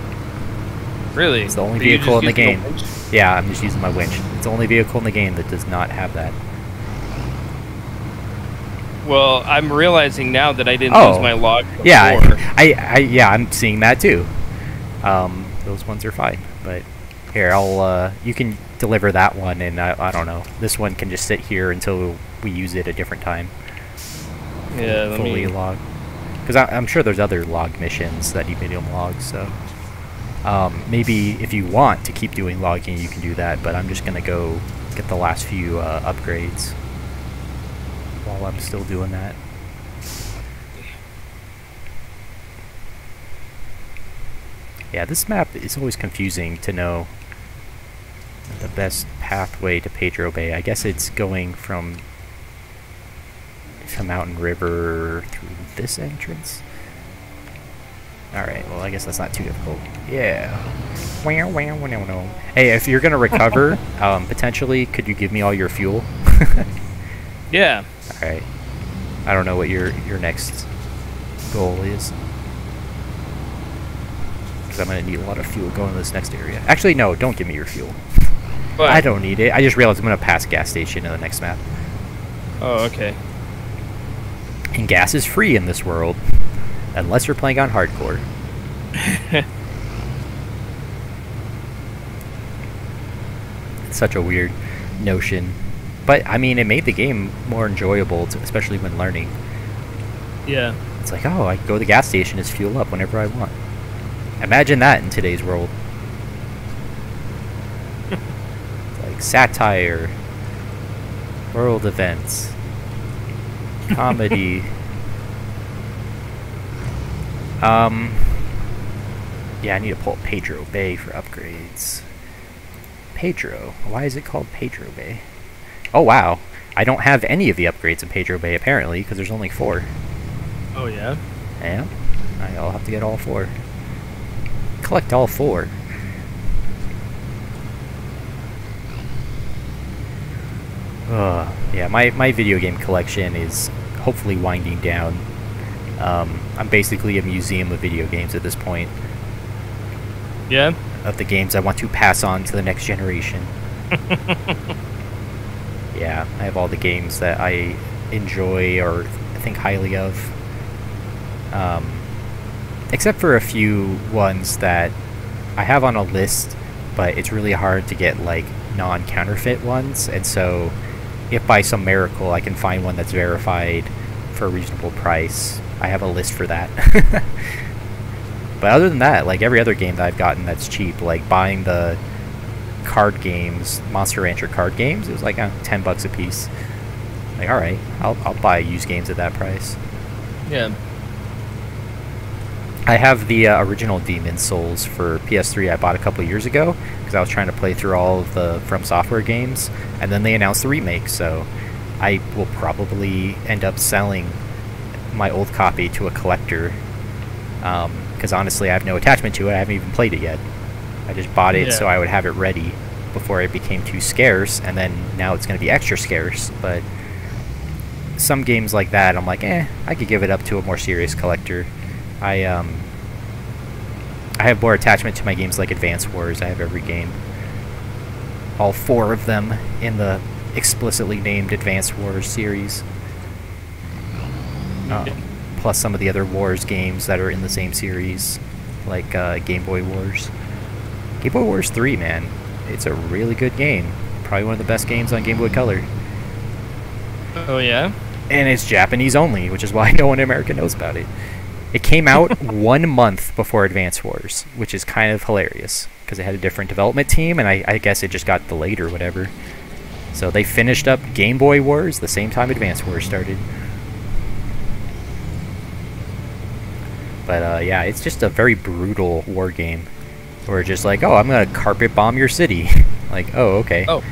Really? It's the only vehicle in the game. A winch? Yeah, I'm just using my winch. It's the only vehicle in the game that does not have that. Well, I'm realizing now that I didn't use my log before. Yeah, yeah, I'm seeing that too. Those ones are fine, but here, you can deliver that one, and I don't know. This one can just sit here until we use it a different time. Yeah, fully log. Because I'm sure there's other log missions that need medium logs, so maybe if you want to keep doing logging, you can do that. But I'm just gonna go get the last few upgrades while I'm still doing that. Yeah, this map is always confusing to know the best pathway to Pedro Bay. I guess it's going from Mountain River through this entrance. Alright, well, I guess that's not too difficult. Yeah. Hey, if you're gonna recover, potentially, could you give me all your fuel? Yeah. Alright. I don't know what your next goal is. Because I'm gonna need a lot of fuel going to this next area. Actually, no, don't give me your fuel. What? I don't need it. I just realized I'm gonna pass a gas station in the next map. Oh, okay. And gas is free in this world, unless you're playing on hardcore. It's such a weird notion. But, I mean, it made the game more enjoyable, especially when learning. Yeah. It's like, oh, I can go to the gas station and just fuel up whenever I want. Imagine that in today's world. It's like satire, world events, comedy. Yeah, I need to pull Pedro Bay for upgrades. Pedro. Why is it called Pedro Bay? Oh, wow. I don't have any of the upgrades in Pedro Bay, apparently, because there's only 4. Oh, yeah? Yeah. I'll have to get all 4. Collect all 4. Yeah, my video game collection is hopefully winding down. I'm basically a museum of video games at this point. Yeah? Of the games I want to pass on to the next generation. Yeah, I have all the games that I enjoy or think highly of. Except for a few ones that I have on a list, but it's really hard to get, like, non-counterfeit ones, and so if by some miracle I can find one that's verified for a reasonable price, I have a list for that. But other than that, like, every other game that I've gotten that's cheap, like buying the card games, Monster Rancher card games, it was like $10 a piece. Like, alright, I'll buy used games at that price. Yeah. I have the original Demon's Souls for PS3 I bought a couple years ago, because I was trying to play through all of the From Software games, and then they announced the remake, so I will probably end up selling my old copy to a collector, because honestly I have no attachment to it. I haven't even played it yet. I just bought it so I would have it ready before it became too scarce, and then now it's going to be extra scarce. But some games like that, I'm like, I could give it up to a more serious collector. I have more attachment to my games like Advance Wars. I have every game. All 4 of them in the explicitly named Advance Wars series. Plus some of the other Wars games that are in the same series, like Game Boy Wars. Game Boy Wars 3, man. It's a really good game. Probably one of the best games on Game Boy Color. Oh, yeah? And it's Japanese only, which is why no one in America knows about it. It came out 1 month before Advance Wars, which is kind of hilarious, because it had a different development team, and I guess it just got delayed or whatever. So they finished up Game Boy Wars the same time Advance Wars started. But yeah, it's just a very brutal war game. Where it's just like, oh, I'm gonna carpet bomb your city. Like, oh, okay. Oh.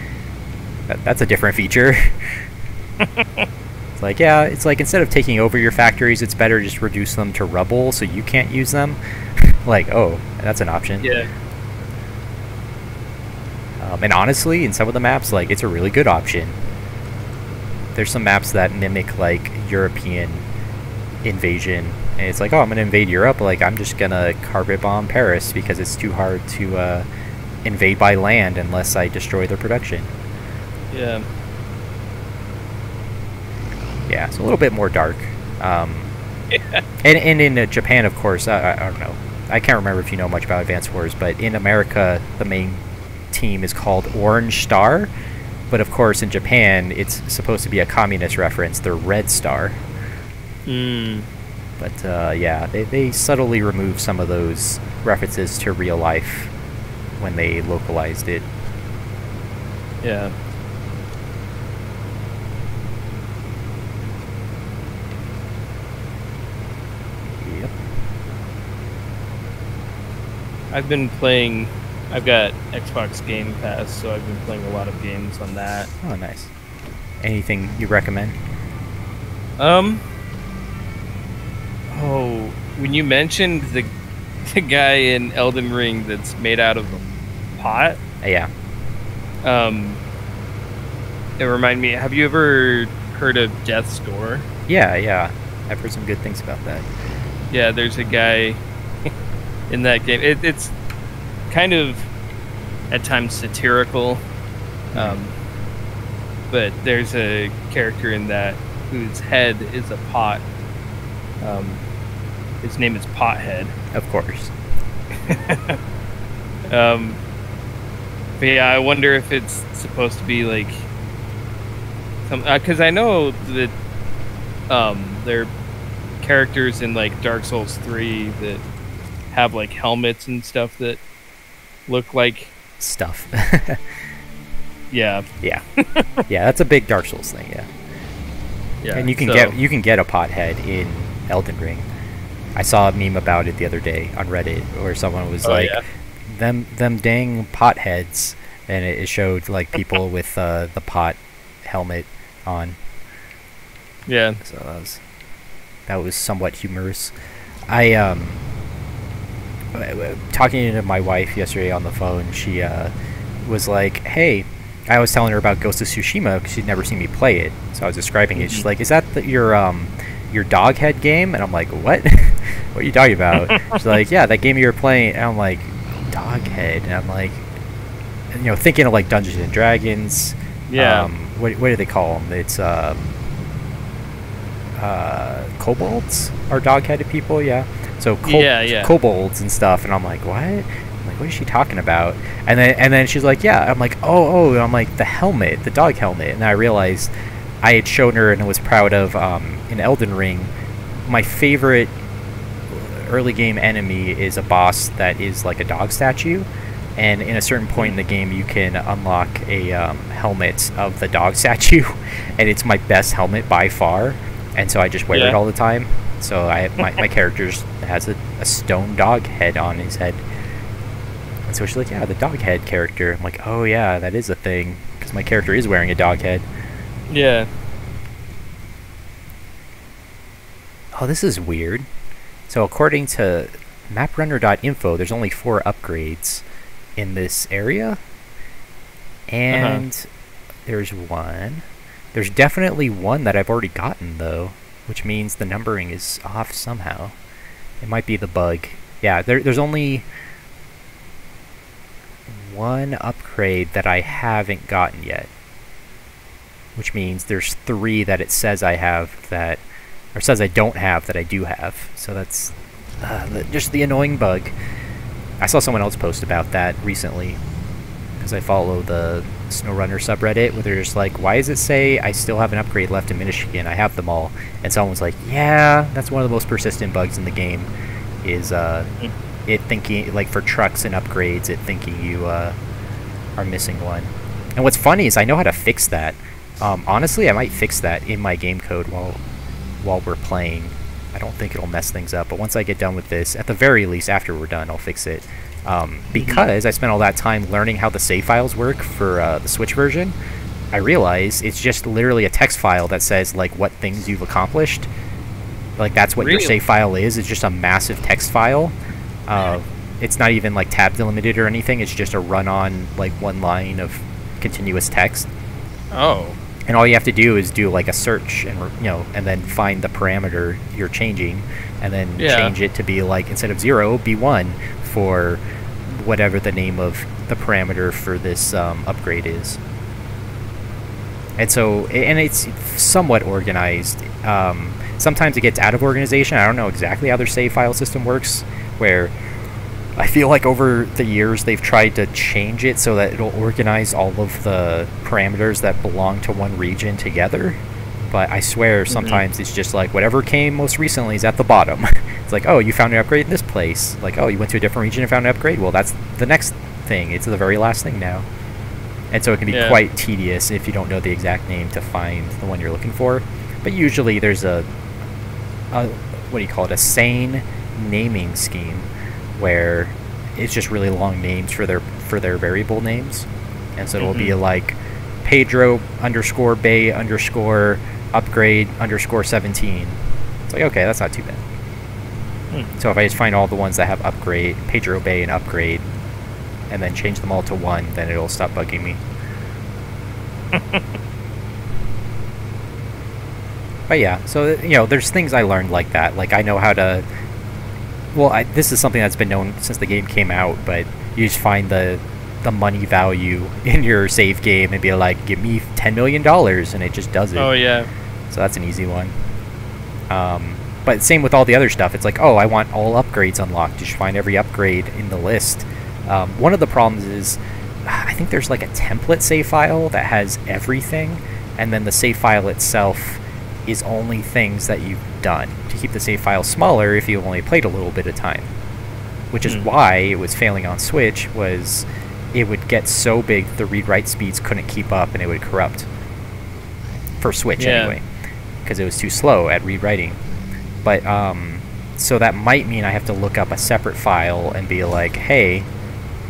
That's a different feature. It's like, yeah, it's like instead of taking over your factories, it's better just reduce them to rubble so you can't use them. Like, oh, that's an option. Yeah. And honestly, in some of the maps, like, it's a really good option. There's some maps that mimic, like, European invasion. And it's like, oh, I'm going to invade Europe. Like, I'm just going to carpet bomb Paris because it's too hard to invade by land unless I destroy their production. Yeah. Yeah, it's a little bit more dark. Yeah. And in Japan, of course, I don't know. I can't remember if you know much about Advance Wars, but in America, the main team is called Orange Star. But of course, in Japan, it's supposed to be a communist reference. They're Red Star. But yeah, they subtly remove some of those references to real life when they localized it. Yeah. Yep. I've been playing. I've got Xbox Game Pass, so I've been playing a lot of games on that. Oh, nice. Anything you recommend? Oh, when you mentioned the guy in Elden Ring that's made out of a pot, Yeah. it reminded me. Have you ever heard of Death's Door? Yeah. I've heard some good things about that. Yeah, there's a guy in that game. It's kind of at times satirical, but there's a character in that whose head is a pot. His name is Pothead. Of course. But yeah, I wonder if it's supposed to be like some, because I know that there are characters in like Dark Souls 3 that have like helmets and stuff that look like Stuff. yeah. Yeah. Yeah, that's a big Dark Souls thing, yeah. Yeah, And you can get a pothead in Elden Ring. I saw a meme about it the other day on Reddit where someone was like, yeah. them dang potheads, and it showed like people with the pot helmet on. Yeah. So that was somewhat humorous. I talking to my wife yesterday on the phone, she was like, hey, I was telling her about Ghost of Tsushima because she'd never seen me play it, so I was describing it. She's like, is that your dog head game? And I'm like, what? What are you talking about? She's like, yeah, that game you were playing. And I'm like, dog head? And I'm like, thinking of like Dungeons and Dragons. Yeah. What do they call them? It's kobolds are dog-headed people, yeah. So kobolds and stuff, and I'm like, what? I'm like, what is she talking about? And then she's like, yeah. I'm like, oh. I'm like, the helmet, the dog helmet. And I realized I had shown her and was proud of in Elden Ring. My favorite early game enemy is a boss that is like a dog statue, and in a certain point in the game you can unlock a helmet of the dog statue, and it's my best helmet by far, and so I just wear it all the time. So my character has a stone dog head on his head, and so she's like, yeah, the dog head character. I'm like, oh yeah, that is a thing, because my character is wearing a dog head. Yeah. Oh, this is weird. So according to maprunner.info, there's only 4 upgrades in this area, and there's one. There's definitely one that I've already gotten though, which means the numbering is off somehow. It might be the bug. Yeah, there's only one upgrade that I haven't gotten yet, which means there's 3 that it says I have that, or says I don't have that I do have. So that's just the annoying bug. I saw someone else post about that recently, because I follow the Snowrunner subreddit, where they're just like, why does it say I still have an upgrade left in Michigan? I have them all. And someone was like, yeah, that's one of the most persistent bugs in the game, is it thinking, like for trucks and upgrades, it thinking you are missing one. And what's funny is I know how to fix that. Honestly, I might fix that in my game code while we're playing, I don't think it'll mess things up. But once I get done with this, at the very least, after we're done, I'll fix it. Because I spent all that time learning how the save files work for the Switch version, I realize it's just literally a text file that says like what things you've accomplished. Like that's what your save file is. It's just a massive text file. It's not even like tab delimited or anything. It's just a run-on like one line of continuous text. Oh. And all you have to do is do like a search and and then find the parameter you're changing, and then change it to be like, instead of 0, be 1 for whatever the name of the parameter for this upgrade is. And so, and it's somewhat organized. Sometimes it gets out of organization. I don't know exactly how their save file system works, where I feel like over the years they've tried to change it so that it'll organize all of the parameters that belong to one region together. But I swear sometimes it's just like whatever came most recently is at the bottom. It's like, oh, you found an upgrade in this place. Like, oh, you went to a different region and found an upgrade? Well, that's the next thing. It's the very last thing now. And so it can be quite tedious if you don't know the exact name to find the one you're looking for. But usually there's a what do you call it, a sane naming scheme where it's just really long names for their variable names. And so it'll be like Pedro _ Bay _ upgrade _ 17. It's like, okay, that's not too bad. So if I just find all the ones that have upgrade, Pedro Bay and upgrade, and then change them all to 1, then it'll stop bugging me. But yeah, so there's things I learned like that. Like I know how to. Well, this is something that's been known since the game came out, but you just find the money value in your save game and be like, give me $10 million, and it just does it. Oh yeah. So that's an easy one. But same with all the other stuff. It's like, oh, I want all upgrades unlocked. You should find every upgrade in the list. One of the problems is, I think there's like a template save file that has everything, and then the save file itself is only things that you've done, to keep the save file smaller if you've only played a little bit of time. Which is why it was failing on Switch, was it would get so big the read-write speeds couldn't keep up and it would corrupt. For Switch anyway. Because it was too slow at read-writing. But, so that might mean I have to look up a separate file and be like, hey,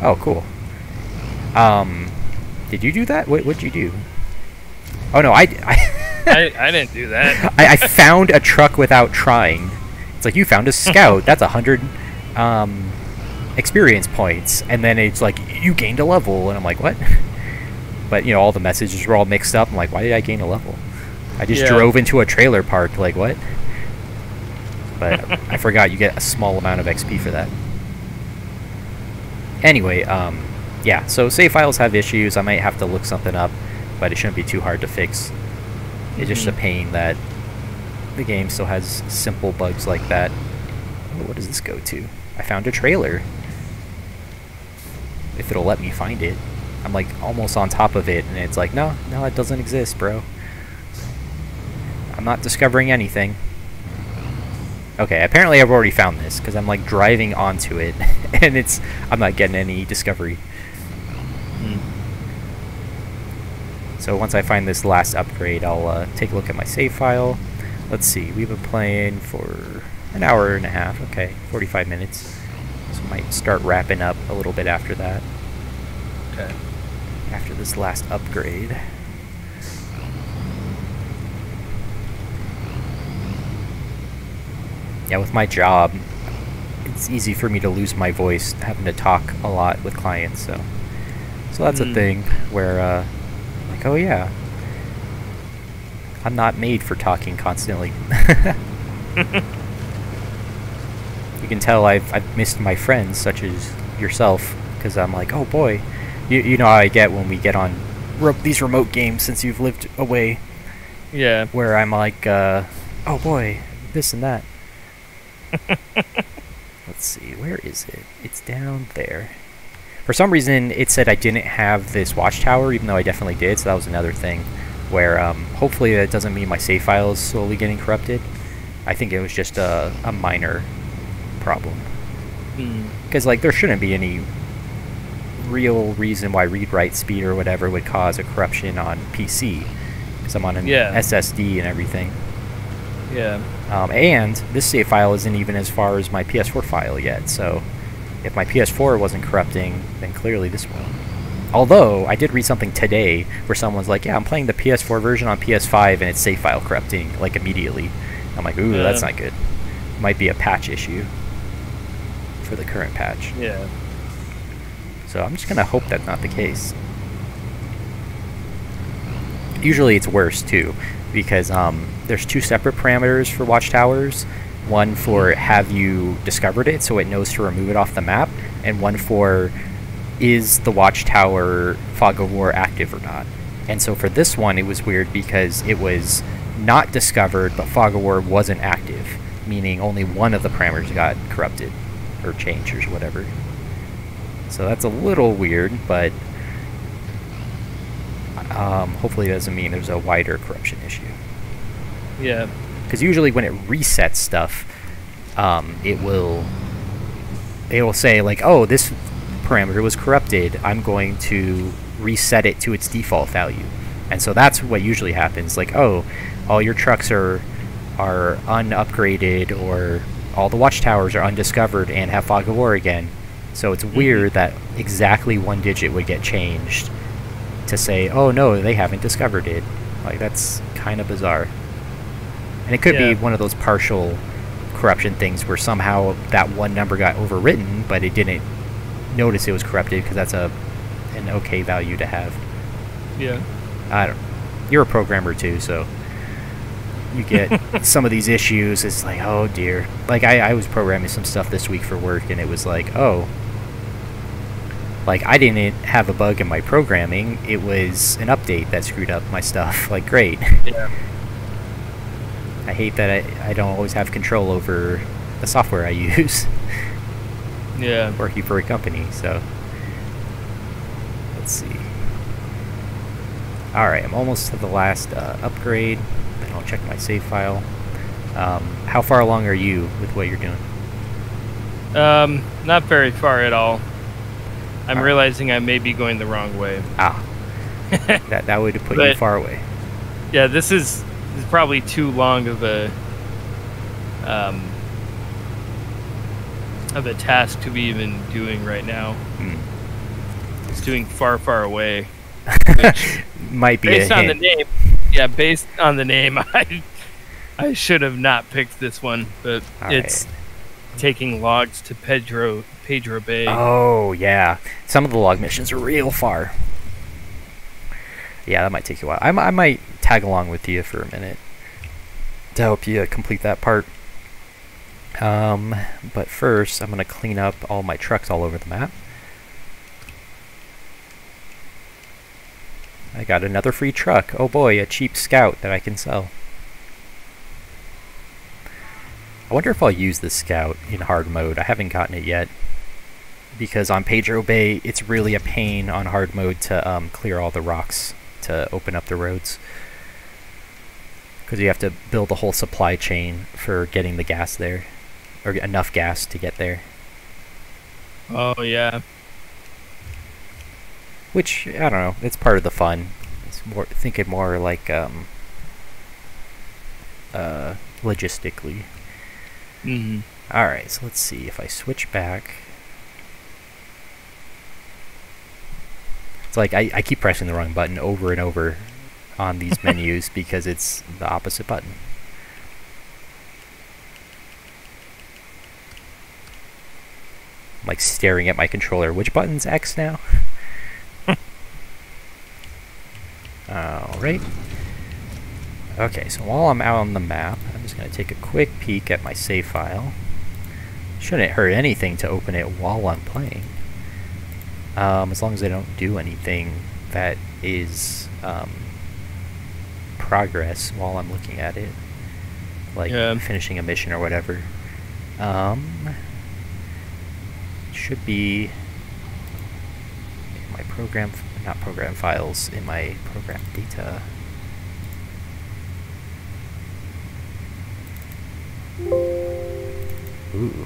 oh, cool. Did you do that? What'd you do? Oh, no, I didn't do that. I found a truck without trying. It's like, you found a scout. That's 100 experience points. And then it's like, you gained a level. And I'm like, what? But, all the messages were all mixed up. I'm like, why did I gain a level? I just drove into a trailer park. Like, what? But I forgot you get a small amount of XP for that. Anyway, yeah, so save files have issues. I might have to look something up, but it shouldn't be too hard to fix. It's just a pain that the game still has simple bugs like that. What does this go to? I found a trailer. If it'll let me find it. I'm like almost on top of it, and it's like, no, it doesn't exist, bro. I'm not discovering anything. Okay, apparently I've already found this, because I'm like driving onto it, and I'm not getting any discovery. So once I find this last upgrade, I'll take a look at my save file. Let's see, we've been playing for an hour and a half, okay, 45 minutes. So I might start wrapping up a little bit after that. Okay. After this last upgrade. Yeah, with my job, it's easy for me to lose my voice having to talk a lot with clients, so that's a thing where like, oh yeah, I'm not made for talking constantly. You can tell I've missed my friends, such as yourself, because I'm like, oh boy, you know how I get when we get on these remote games since you've lived away. Yeah. Where I'm like, oh boy, this and that. Let's see, where is it? It's down there. For some reason, it said I didn't have this watchtower, even though I definitely did, so that was another thing. Where, hopefully that doesn't mean my save file is slowly getting corrupted. I think it was just a minor problem. Because, like, there shouldn't be any real reason why read-write speed or whatever would cause a corruption on PC. Because I'm on an SSD and everything. Yeah. And this save file isn't even as far as my PS4 file yet, so if my PS4 wasn't corrupting, then clearly this will. Although, I did read something today where someone's like, yeah, I'm playing the PS4 version on PS5 and it's save file corrupting, like, immediately. I'm like, ooh, that's not good. Might be a patch issue for the current patch. Yeah. So I'm just going to hope that's not the case. Usually it's worse, too, because there's 2 separate parameters for watchtowers. One for have you discovered it, so it knows to remove it off the map, and one for is the watchtower Fog of War active or not. And so for this one, it was weird because it was not discovered, but Fog of War wasn't active, meaning only one of the parameters got corrupted or changed or whatever. So that's a little weird, but hopefully it doesn't mean there's a wider corruption issue. Yeah. Because usually when it resets stuff, it will say like, oh, this parameter was corrupted. I'm going to reset it to its default value. And so that's what usually happens. Like, oh, all your trucks are unupgraded, or all the watchtowers are undiscovered and have Fog of War again. So it's weird that exactly one digit would get changed to say, oh no, they haven't discovered it. Like, that's kind of bizarre. And it could be one of those partial corruption things where somehow that one number got overwritten, but it didn't notice it was corrupted because that's an okay value to have. Yeah. I don't. You're a programmer too, so you get some of these issues. It's like, oh dear. Like I was programming some stuff this week for work, and it was like, oh, like I didn't have a bug in my programming. It was an update that screwed up my stuff. Like, great. Yeah. I hate that I don't always have control over the software I use. Yeah. Working for a company, so let's see. Alright, I'm almost to the last upgrade. Then I'll check my save file. How far along are you with what you're doing? Not very far at all. I'm realizing I may be going the wrong way. Ah. that would put you far away. Yeah, this is probably too long of a task to be even doing right now. It's doing far, far away. Which, might be based a on hint. the name. Yeah, based on the name, I should have not picked this one, but it's taking logs to Pedro Bay. Oh yeah, some of the log missions are real far. Yeah, that might take you a while. I might tag along with you for a minute to help you complete that part. But first, I'm gonna clean up all my trucks all over the map. I got another free truck. Oh boy, a cheap scout that I can sell. I wonder if I'll use this scout in hard mode. I haven't gotten it yet, because on Pedro Bay, it's really a pain on hard mode to clear all the rocks to open up the roads, because you have to build a whole supply chain for getting the gas there, or enough gas to get there. Oh yeah. Which, I don't know, it's part of the fun. It's more, think it more like logistically. Alright, so let's see if I switch back. It's like I keep pressing the wrong button over and over on these menus because it's the opposite button. I'm like staring at my controller. Which button's X now? Alright. Okay, so while I'm out on the map, I'm just going to take a quick peek at my save file. Shouldn't hurt anything to open it while I'm playing. As long as I don't do anything that is progress while I'm looking at it. Like finishing a mission or whatever. Should be in my program, not program files, in my program data. Ooh,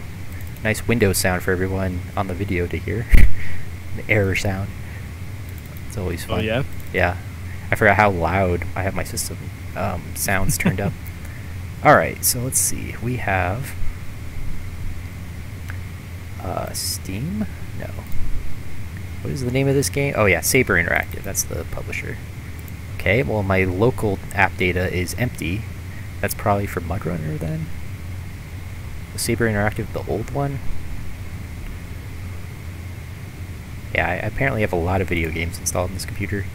nice Windows sound for everyone on the video to hear. The error sound. It's always fun. Oh yeah? Yeah. I forgot how loud I have my system sounds turned up. Alright, so let's see. We have Steam? No. What is the name of this game? Oh yeah, Saber Interactive. That's the publisher. Okay, well my local app data is empty. That's probably for Mudrunner then? Was Saber Interactive the old one? Yeah, I apparently have a lot of video games installed on this computer.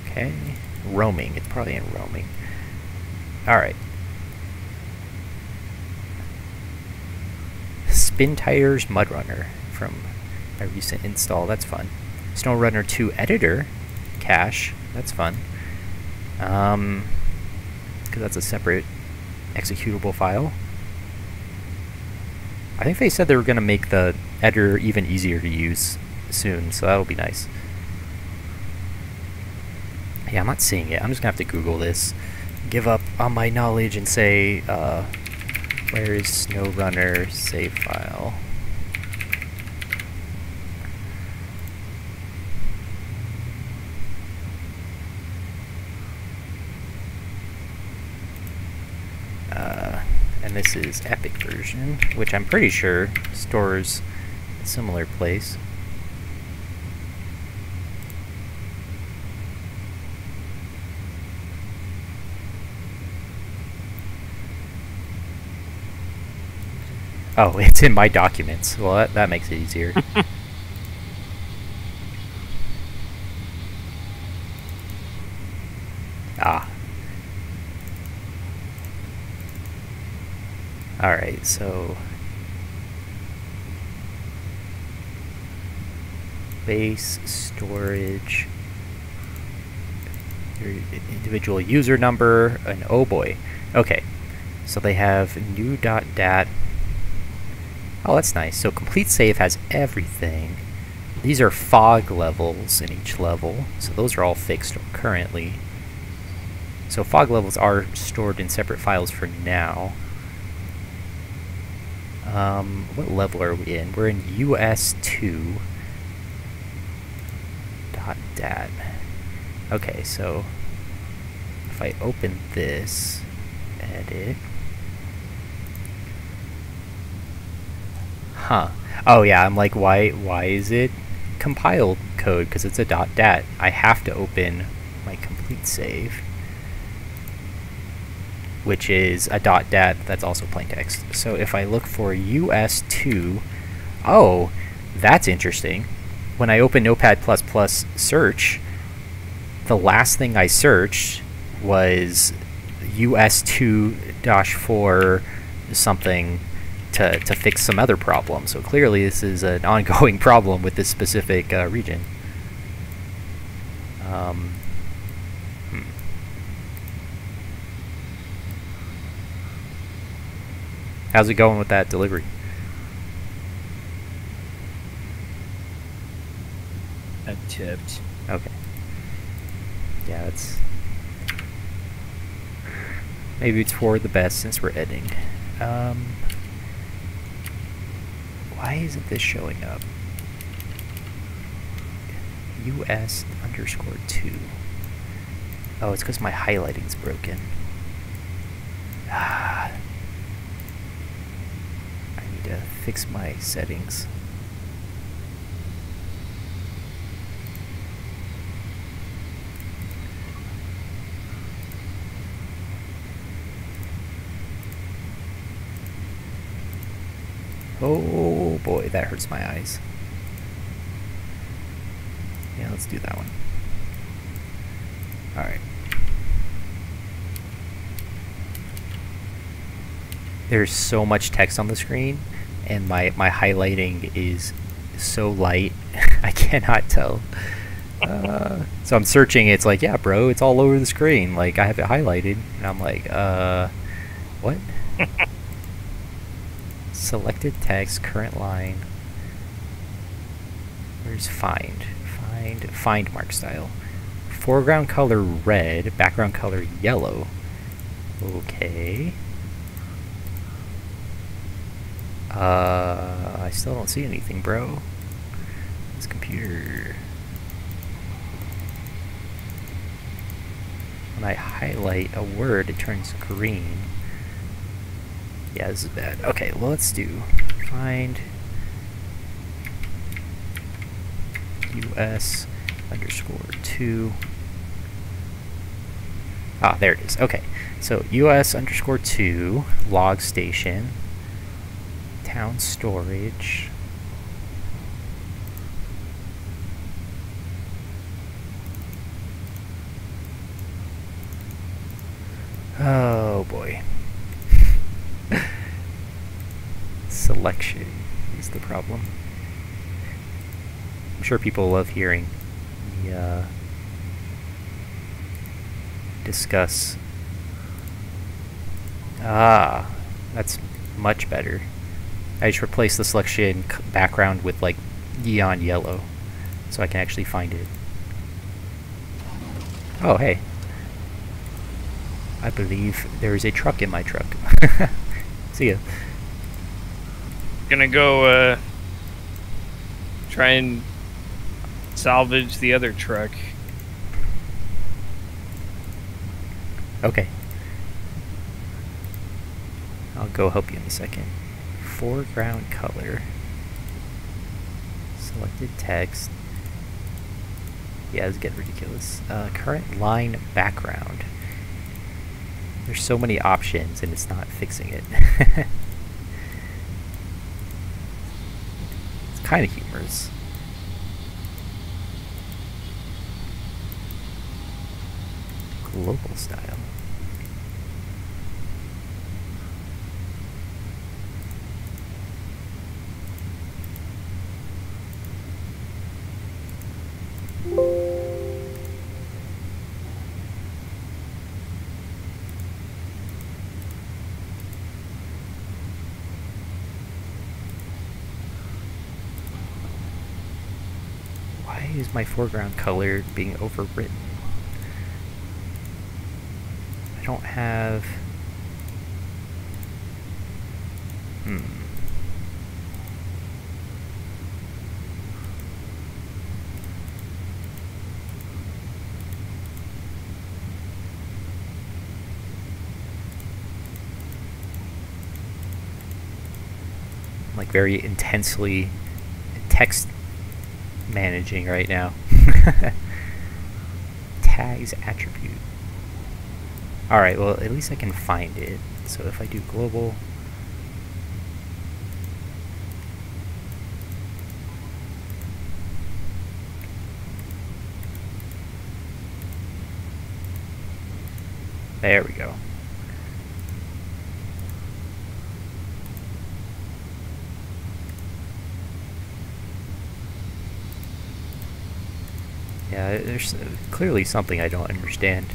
Okay. Roaming. It's probably in roaming. Alright. Spin Tires Mudrunner from my recent install. That's fun. Snowrunner 2 Editor cache. That's fun. Because that's a separate executable file. I think they said they were going to make the editor even easier to use soon, so that'll be nice. Yeah, I'm not seeing it. I'm just going to have to Google this. Give up on my knowledge and say, where is Snowrunner save file? And this is Epic version, which I'm pretty sure stores a similar place. Oh, it's in my documents. Well, that makes it easier. Ah. Alright, so base storage, your individual user number, and oh boy. Okay, so they have new.dat. Oh, that's nice. So complete save has everything. These are fog levels in each level, so those are all fixed currently. So fog levels are stored in separate files for now. What level are we in? We're in US2. .dat. Okay, so if I open this, edit. Huh. Oh yeah, I'm like, why is it compiled code? Because it's a .dat. I have to open my complete save, which is a .dat that's also plain text. So if I look for US2, oh, that's interesting. When I open Notepad++ search, the last thing I searched was US2-4 something to fix some other problem. So clearly this is an ongoing problem with this specific region. How's it going with that delivery? I tipped. Okay. Yeah, that's... maybe it's for the best since we're editing. Why isn't this showing up? US_2. Oh, it's because my highlighting's broken. Ah. To fix my settings. Oh boy, that hurts my eyes. Yeah, let's do that one. Alright. There's so much text on the screen, and my highlighting is so light, I cannot tell. So I'm searching, it's like, yeah, bro, it's all over the screen. Like, I have it highlighted, and I'm like, what? Selected text, current line. Where's find? Find mark style. Foreground color red, background color yellow. Okay. I still don't see anything, bro. This computer. when I highlight a word, it turns green. Yeah, this is bad. Okay, well, let's do find US underscore 2. Ah, there it is. Okay, so US underscore 2, log station, town storage. Oh boy. Selection is the problem. I'm sure people love hearing me discuss. Ah, that's much better. I just replaced the selection background with like neon yellow so I can actually find it. Oh, hey. I believe there is a truck in my truck. See ya. Gonna go try and salvage the other truck. Okay. I'll go help you in a second. Foreground color. Selected text. Yeah, it's getting ridiculous. Current line background. There's so many options and it's not fixing it. It's kind of humorous. Global style. Why is my foreground color being overwritten? I don't have... like very intensely text managing right now. Tags attribute. Alright, well at least I can find it. So if I do global, there we go. Yeah, there's clearly something I don't understand,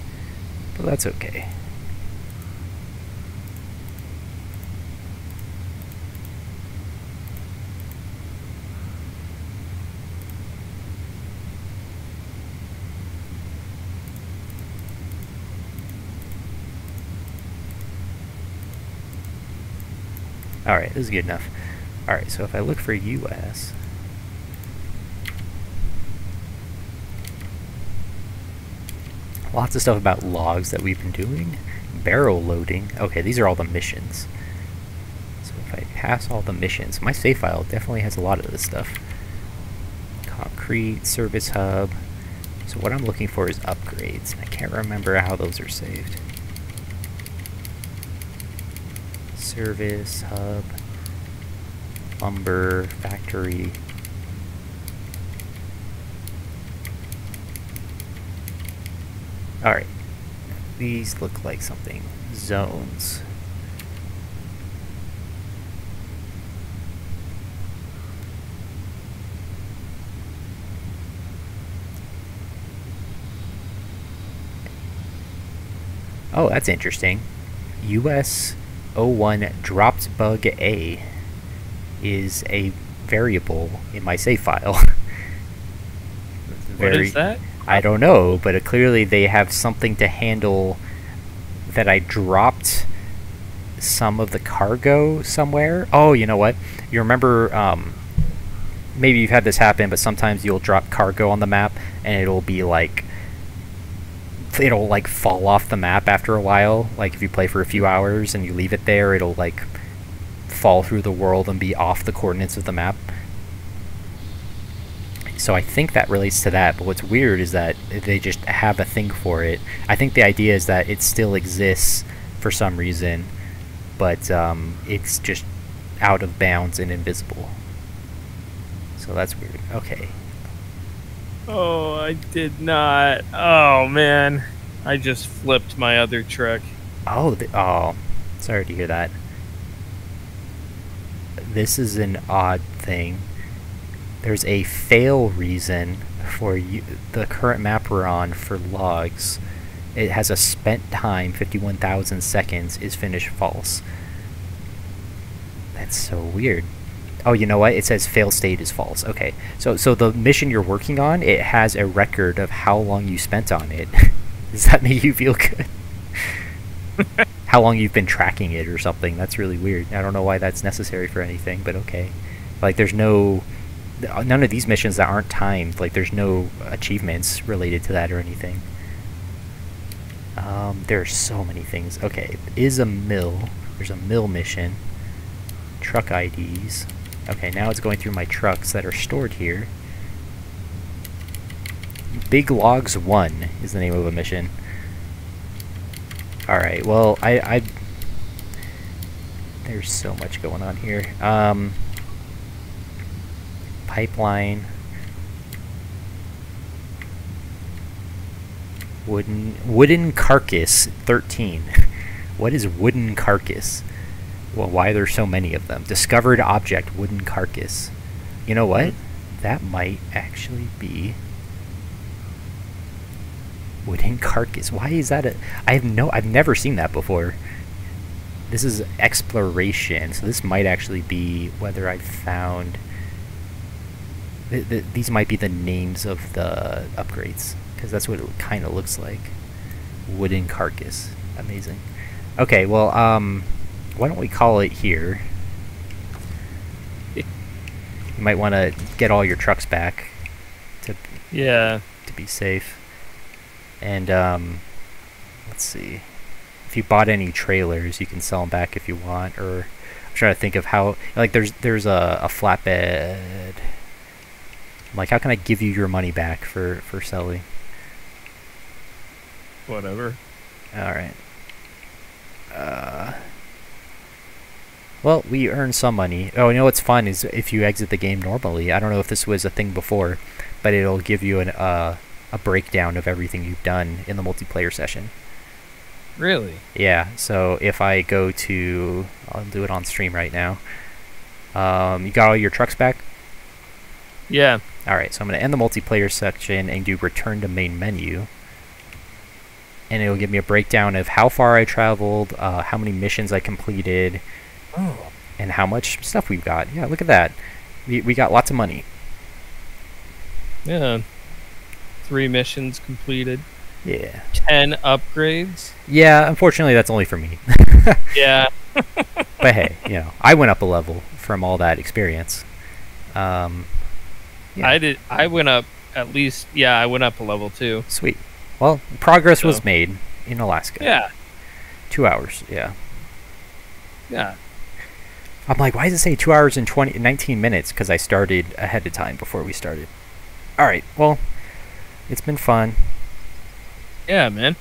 but that's okay. Alright, this is good enough. Alright, so if I look for US, lots of stuff about logs that we've been doing. Barrel loading. Okay, these are all the missions. So if I pass all the missions, my save file definitely has a lot of this stuff. Concrete, service hub. So what I'm looking for is upgrades. I can't remember how those are saved. Service hub, lumber, factory. Alright, these look like something. Zones. Oh, that's interesting. US 01 dropped bug A is a variable in my save file. What is that? I don't know, but clearly they have something to handle that I dropped some of the cargo somewhere. Oh, you know what? You remember, maybe you've had this happen, but sometimes you'll drop cargo on the map and it'll be like it'll like fall off the map after a while. Like if you play for a few hours and you leave it there, it'll like fall through the world and be off the coordinates of the map. So I think that relates to that, but what's weird is that they just have a thing for it. I think the idea is that it still exists for some reason, but it's just out of bounds and invisible. So that's weird. Okay. Oh, I did not. Oh, man. I just flipped my other truck. Oh, oh, sorry to hear that. This is an odd thing. There's a fail reason for the current map we're on for logs. It has a spent time, 51,000 seconds, is finished false. That's so weird. Oh, you know what? It says fail state is false. Okay, so the mission you're working on, it has a record of how long you spent on it. Does that make you feel good? How long you've been tracking it or something. That's really weird. I don't know why that's necessary for anything, but okay. Like, there's none of these missions that aren't timed. Like, there's no achievements related to that or anything. There are so many things. Okay, is a mill. There's a mill mission. Truck IDs. Okay, now it's going through my trucks that are stored here. Big Logs 1 is the name of a mission. Alright, well, there's so much going on here. Pipeline. Wooden Carcass 13. What is Wooden Carcass? Well, why are there so many of them? Discovered object, Wooden Carcass. You know what? That might actually be Wooden Carcass. Why is that I've never seen that before. This is exploration, so this might actually be whether I found... these might be the names of the upgrades, because that's what it kind of looks like. Wooden Carcass. Amazing. Okay, well, why don't we call it here? You might want to get all your trucks back to be safe. And let's see, if you bought any trailers, you can sell them back if you want. Or I'm trying to think of how, like, there's a flatbed. Like, how can I give you your money back for selling? Whatever. All right. Well, we earn some money. Oh, you know what's fun is if you exit the game normally. I don't know if this was a thing before, but it'll give you a breakdown of everything you've done in the multiplayer session. Really? Yeah, so if I go to... I'll do it on stream right now. You got all your trucks back? Yeah. Alright, so I'm going to end the multiplayer section and do return to main menu. And it'll give me a breakdown of how far I traveled, how many missions I completed, and how much stuff we've got. Yeah, look at that. We got lots of money. Yeah. 3 missions completed. Yeah. 10 upgrades. Yeah, unfortunately that's only for me. Yeah. But hey, you know, I went up a level from all that experience. Yeah. I went up at least, I went up a level too. Sweet. Well, progress was made in Alaska. Yeah. 2 hours, yeah. Yeah. I'm like, why does it say 2 hours and 19 minutes? Because I started ahead of time before we started. Alright, well, it's been fun. Yeah, man.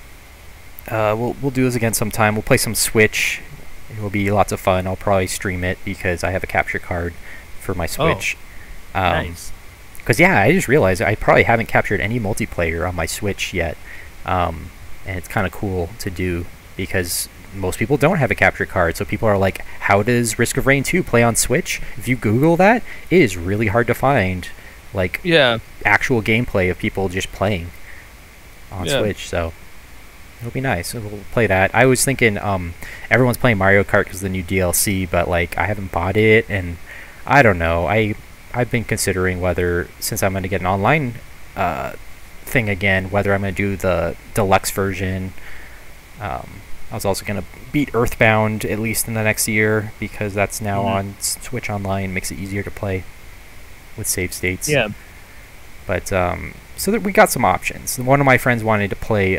We'll do this again sometime. We'll play some Switch. It will be lots of fun. I'll probably stream it because I have a capture card for my Switch. Oh, nice. Because, yeah, I just realized I probably haven't captured any multiplayer on my Switch yet. And it's kind of cool to do because most people don't have a capture card. So people are like, how does Risk of Rain 2 play on Switch? If you Google that, it is really hard to find, like, actual gameplay of people just playing on Switch. So it'll be nice. So we'll play that. I was thinking everyone's playing Mario Kart because of the new DLC, but, like, I haven't bought it, and I don't know. I've been considering whether, since I'm going to get an online thing again, whether I'm going to do the deluxe version. I was also going to beat Earthbound at least in the next year because that's now on Switch Online. Makes it easier to play with save states. Yeah. But so we got some options. One of my friends wanted to play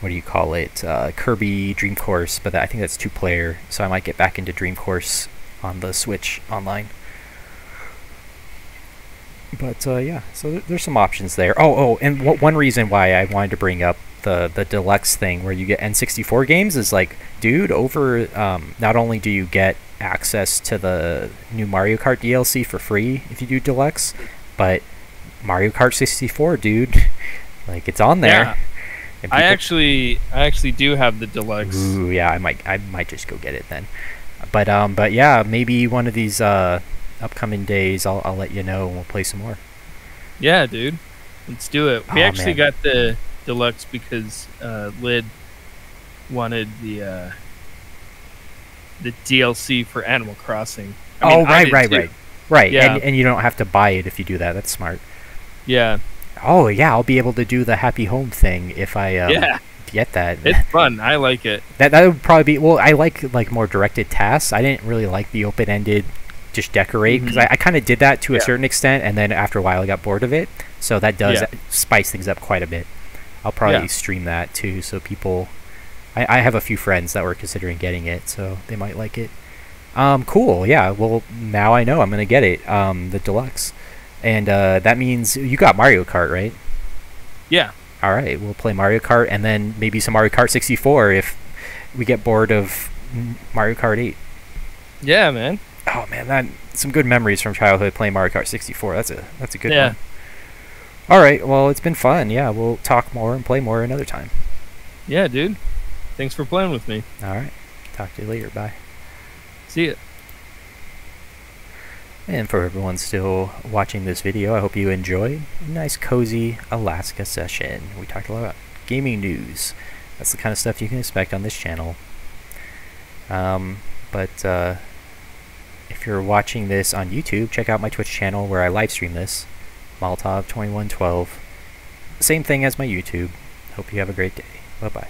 what do you call it, Kirby Dream Course, but I think that's 2-player, so I might get back into Dream Course on the Switch online. But yeah, so there's some options there. And one reason why I wanted to bring up the deluxe thing where you get N64 games is like, dude, over not only do you get access to the new Mario Kart DLC for free if you do deluxe, but Mario Kart 64, dude, like it's on there. Yeah. I actually do have the deluxe. Ooh, yeah, I might just go get it then. But yeah, maybe one of these upcoming days I'll let you know and we'll play some more. Yeah, dude, let's do it. We actually got the deluxe because Lid wanted the DLC for Animal Crossing. Right. Yeah. And you don't have to buy it if you do that. That's smart. Yeah. Oh yeah, I'll be able to do the Happy Home thing if I get that. It's fun. I like it. That would probably be, well, I like more directed tasks. I didn't really like the open-ended just decorate, because I kind of did that to a certain extent, and then after a while I got bored of it. So that does spice things up quite a bit. I'll probably stream that too, so people, I have a few friends that were considering getting it, so they might like it. Cool, yeah, well, now I know I'm gonna get it, the deluxe. And that means you got Mario Kart, right? Yeah. All right, we'll play Mario Kart, and then maybe some Mario Kart 64 if we get bored of Mario Kart 8. Yeah, man. Oh man, some good memories from childhood playing Mario Kart 64. That's a good one. All right, well, it's been fun. Yeah, we'll talk more and play more another time. Yeah, dude. Thanks for playing with me. All right, talk to you later. Bye. See ya. And for everyone still watching this video, I hope you enjoyed a nice cozy Alaska session. We talked a lot about gaming news. That's the kind of stuff you can expect on this channel. But if you're watching this on YouTube, check out my Twitch channel where I live stream this, Molotov2112. Same thing as my YouTube. Hope you have a great day. Bye-bye.